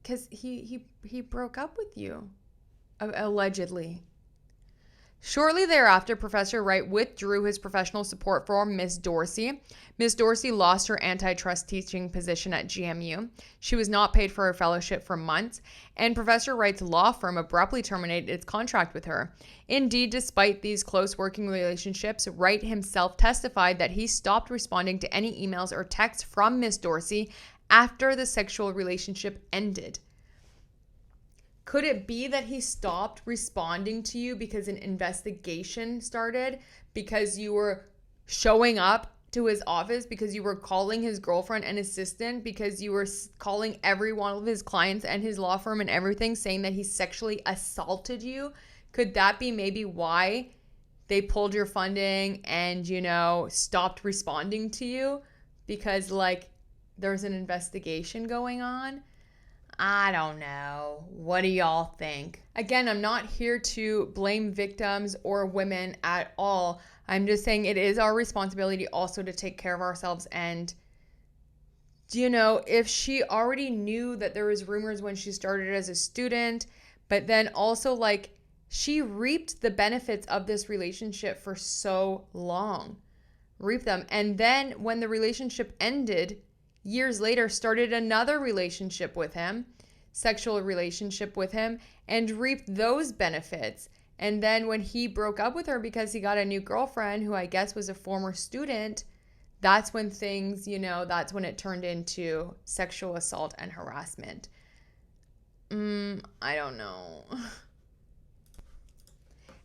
because he broke up with you, allegedly. Shortly thereafter, Professor Wright withdrew his professional support for Miss Dorsey. Miss Dorsey lost her antitrust teaching position at GMU. She was not paid for her fellowship for months, and Professor Wright's law firm abruptly terminated its contract with her. Indeed, despite these close working relationships, Wright himself testified that he stopped responding to any emails or texts from Miss Dorsey after the sexual relationship ended. Could it be that he stopped responding to you because an investigation started, because you were showing up to his office, because you were calling his girlfriend and assistant, because you were calling every one of his clients and his law firm and everything saying that he sexually assaulted you? Could that be maybe why they pulled your funding and, stopped responding to you? Because, there's an investigation going on? I don't know. What do y'all think? Again, I'm not here to blame victims or women at all. I'm just saying it is our responsibility also to take care of ourselves. And, if she already knew that there was rumors when she started as a student, but then also she reaped the benefits of this relationship for so long. Reaped them. And then when the relationship ended, years later, started another relationship with him, sexual relationship with him, and reaped those benefits. And then when he broke up with her because he got a new girlfriend, who I guess was a former student, that's when things, that's when it turned into sexual assault and harassment. I don't know.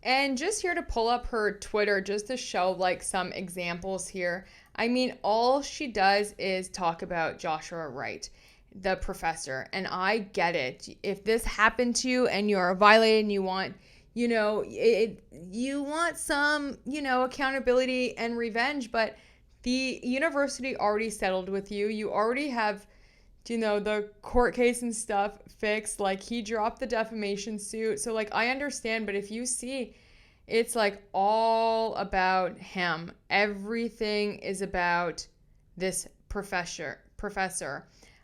And just here to pull up her Twitter, just to show some examples here. I mean, all she does is talk about Joshua Wright, the professor. And I get it. If this happened to you and you're violated and you want, you want some, accountability and revenge, but the university already settled with you. You already have, the court case and stuff fixed. He dropped the defamation suit. So I understand, but if you see, it's all about him. Everything is about this professor.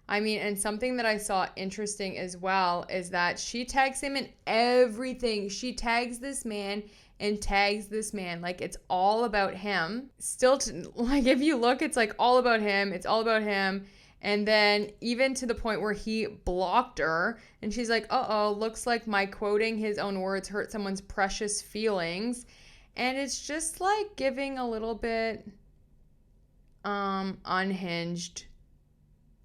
I mean, and something that I saw interesting as well is that she tags him in everything. She tags this man and tags this man. It's all about him. Still, if you look, it's all about him. It's all about him. And then even to the point where he blocked her, and she's like, looks like my quoting his own words hurt someone's precious feelings. And it's just giving a little bit unhinged,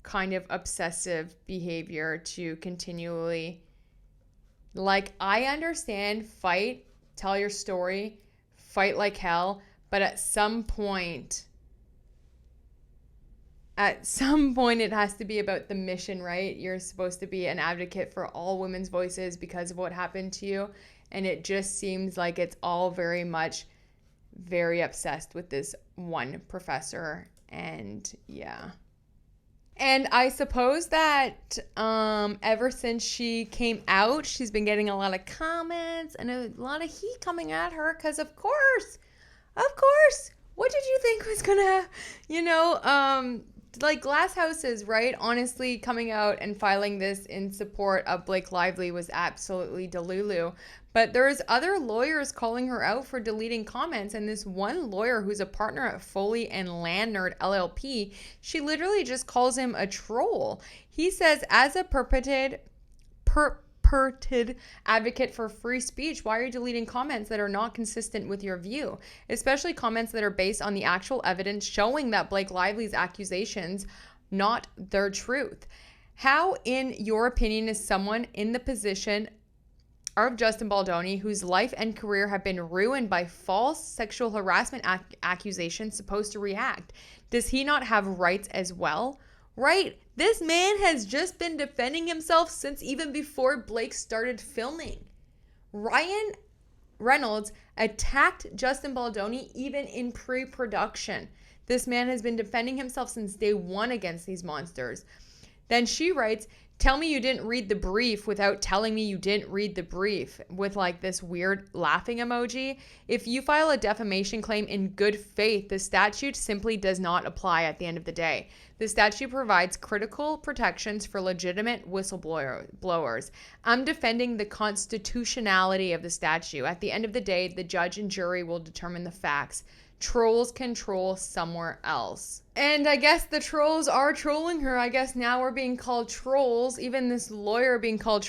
kind of obsessive behavior to continually, I understand, fight, tell your story, fight like hell, but at some point it has to be about the mission, right? You're supposed to be an advocate for all women's voices because of what happened to you. And it just seems like it's all very much very obsessed with this one professor. And yeah. And I suppose that ever since she came out, she's been getting a lot of comments and a lot of heat coming at her because, of course, what did you think was gonna, Glass Houses, right? Honestly, coming out and filing this in support of Blake Lively was absolutely delulu. But there's other lawyers calling her out for deleting comments. And this one lawyer who's a partner at Foley and Lannard LLP, she literally just calls him a troll. He says, as a purported advocate for free speech, why are you deleting comments that are not consistent with your view, especially comments that are based on the actual evidence showing that Blake Lively's accusations not their truth? How, in your opinion, is someone in the position of Justin Baldoni, whose life and career have been ruined by false sexual harassment accusations, supposed to react? Does he not have rights as well? Right? This man has just been defending himself since even before Blake started filming. Ryan Reynolds attacked Justin Baldoni even in pre-production. This man has been defending himself since day one against these monsters. Then she writes, Tell me you didn't read the brief without telling me you didn't read the brief with like this weird laughing emoji. If you file a defamation claim in good faith, the statute simply does not apply at the end of the day. The statute provides critical protections for legitimate whistleblowers. I'm defending the constitutionality of the statute. At the end of the day, the judge and jury will determine the facts. Trolls can troll somewhere else. And I guess the trolls are trolling her. I guess now we're being called trolls. Even this lawyer being called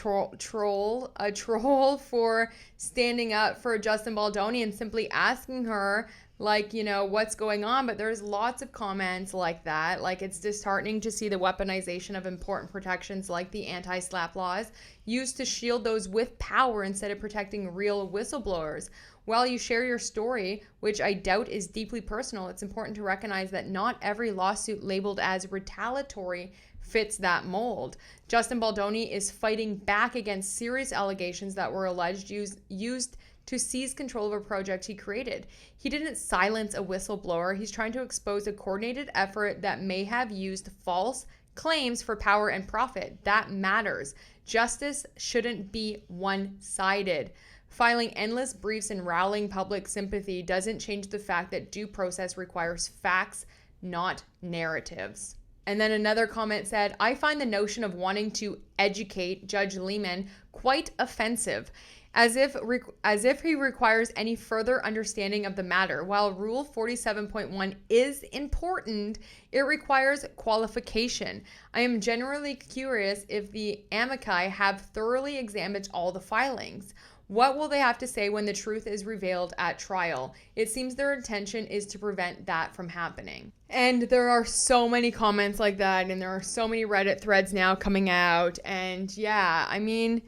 a troll for standing up for Justin Baldoni and simply asking her, like, you know, what's going on. But there's lots of comments like that. Like, it's disheartening to see the weaponization of important protections like the anti-SLAPP laws used to shield those with power instead of protecting real whistleblowers. While you share your story, which I doubt is deeply personal, it's important to recognize that not every lawsuit labeled as retaliatory fits that mold. Justin Baldoni is fighting back against serious allegations that were alleged used to seize control of a project he created. He didn't silence a whistleblower. He's trying to expose a coordinated effort that may have used false claims for power and profit. That matters. Justice shouldn't be one-sided. Filing endless briefs and rallying public sympathy doesn't change the fact that due process requires facts, not narratives. And then another comment said, I find the notion of wanting to educate Judge Lehman quite offensive, as if he requires any further understanding of the matter. While Rule 47.1 is important, it requires qualification. I am generally curious if the amici have thoroughly examined all the filings. What will they have to say when the truth is revealed at trial? It seems their intention is to prevent that from happening. And there are so many comments like that, and there are so many Reddit threads now coming out. And yeah, I mean,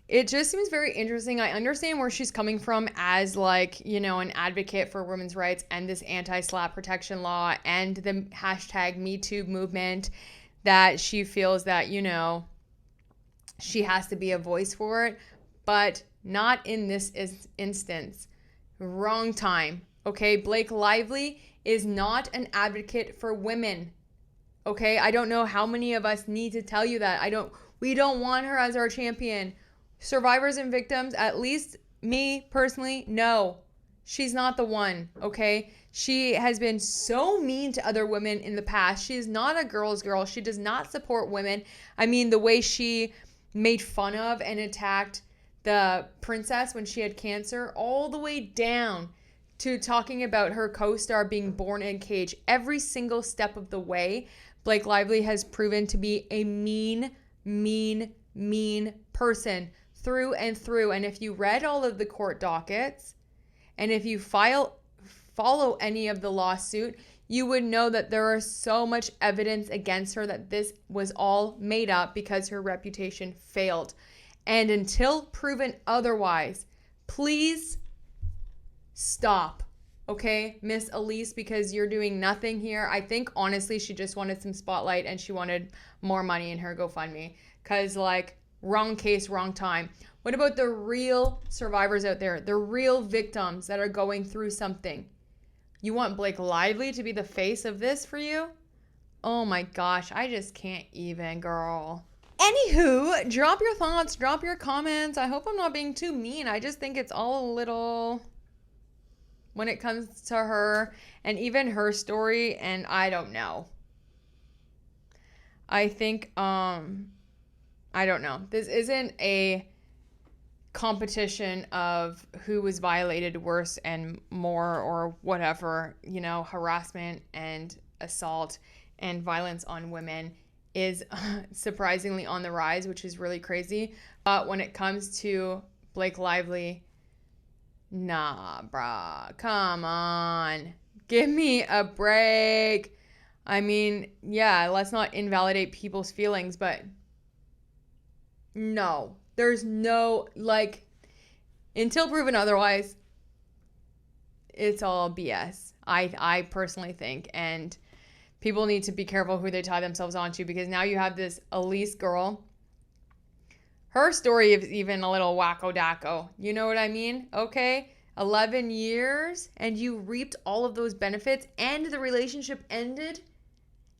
it just seems very interesting. I understand where she's coming from as, like, you know, an advocate for women's rights and this anti-SLAPP protection law and the hashtag #MeToo movement, that she feels that, you know, she has to be a voice for it. But not in this instance. Wrong time. Okay, Blake Lively is not an advocate for women. Okay, I don't know how many of us need to tell you that. We don't want her as our champion. Survivors and victims, at least me personally, no. She's not the one, okay? She has been so mean to other women in the past. She is not a girl's girl. She does not support women. I mean, the way she made fun of and attacked the princess when she had cancer, all the way down to talking about her co-star being born in a cage. Every single step of the way, Blake Lively has proven to be a mean person through and through. And if you read all of the court dockets, and if you follow any of the lawsuit, you would know that there is so much evidence against her that this was all made up because her reputation failed. And until proven otherwise, please stop, okay, Miss Elyse, because you're doing nothing here. I think, honestly, she just wanted some spotlight and she wanted more money in her GoFundMe because, like, wrong case, wrong time. What about the real survivors out there, the real victims that are going through something? You want Blake Lively to be the face of this for you? Oh my gosh, I just can't even, girl. Anywho, drop your thoughts, drop your comments. I hope I'm not being too mean. I just think it's all a little, when it comes to her and even her story, and I don't know. I think, I don't know. This isn't a competition of who was violated worse and more or whatever. You know, harassment and assault and violence on women is surprisingly on the rise, which is really crazy. But when it comes to Blake Lively, nah, brah, come on. Give me a break. I mean, yeah, let's not invalidate people's feelings, but no. There's no, like, until proven otherwise, it's all BS. I personally think, and people need to be careful who they tie themselves onto, because now you have this Elyse girl. Her story is even a little wacko-dacko. You know what I mean? Okay? 11 years, and you reaped all of those benefits, and the relationship ended,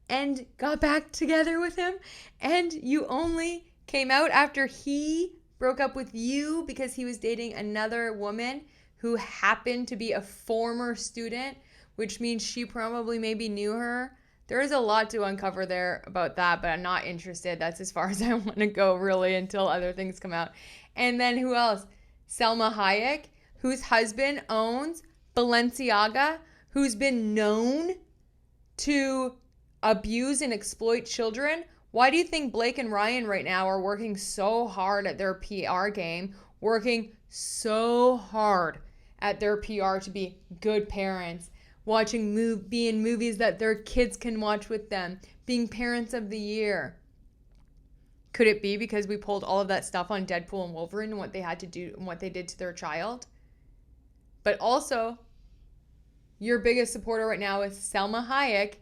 and got back together with him, and you only came out after he broke up with you because he was dating another woman who happened to be a former student, which means she probably maybe knew her. There is a lot to uncover there about that, but I'm not interested. That's as far as I want to go, really, until other things come out. And then who else? Selma Hayek, whose husband owns Balenciaga, who's been known to abuse and exploit children. Why do you think Blake and Ryan right now are working so hard at their PR game, working so hard at their PR to be good parents, be in movies that their kids can watch with them, being parents of the year? Could it be because we pulled all of that stuff on Deadpool and Wolverine and what they had to do and what they did to their child? But also, your biggest supporter right now is Selma Hayek,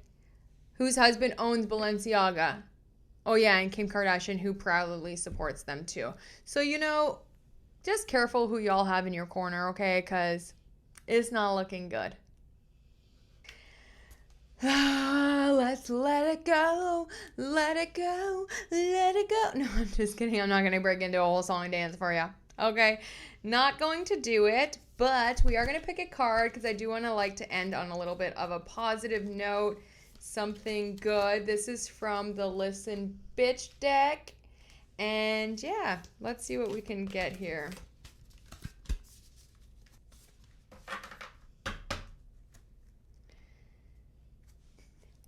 whose husband owns Balenciaga. Oh yeah, and Kim Kardashian, who proudly supports them too. So, just careful who y'all have in your corner, okay? Because it's not looking good. Let's let it go, let it go, let it go. No, I'm just kidding. I'm not going to break into a whole song and dance for you. Okay, not going to do it, but we are going to pick a card because I do want to end on a little bit of a positive note, something good. This is from the Listen Bitch deck, and yeah, let's see what we can get here.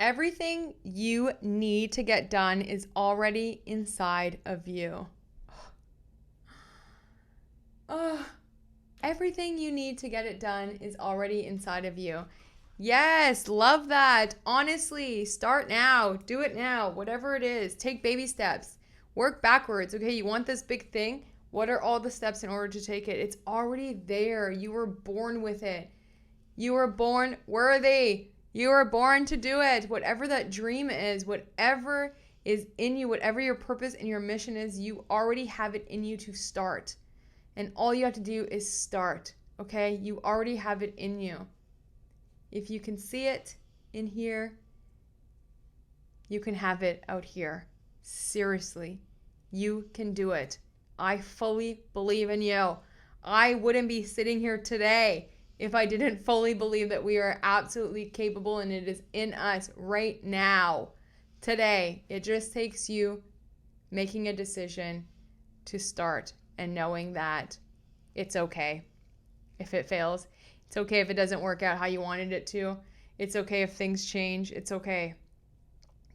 Everything you need to get done is already inside of you. Oh, everything you need to get it done is already inside of you. Yes, love that. Honestly, start now. Do it now. Whatever it is, take baby steps. Work backwards. Okay, you want this big thing? What are all the steps in order to take it? It's already there. You were born with it. You were born worthy. You were born to do it. Whatever that dream is, whatever is in you, whatever your purpose and your mission is, you already have it in you to start. And all you have to do is start, okay? You already have it in you. If you can see it in here, you can have it out here. Seriously, you can do it. I fully believe in you. I wouldn't be sitting here today if I didn't fully believe that we are absolutely capable and it is in us right now, today. It just takes you making a decision to start and knowing that it's okay if it fails. It's okay if it doesn't work out how you wanted it to. It's okay if things change. It's okay.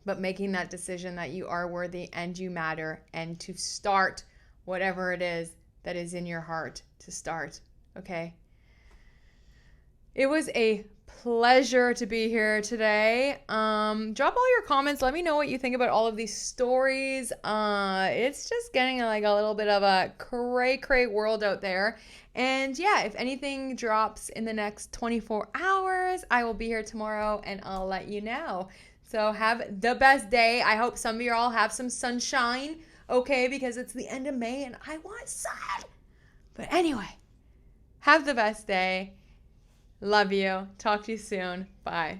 But making that decision that you are worthy and you matter, and to start whatever it is that is in your heart to start, okay? It was a pleasure to be here today. Drop all your comments. Let me know what you think about all of these stories. It's just getting a little bit of a cray world out there. And yeah, if anything drops in the next 24 hours, I will be here tomorrow and I'll let you know. So have the best day. I hope some of you all have some sunshine, okay? Because it's the end of May and I want sun. But anyway, have the best day. Love you. Talk to you soon. Bye.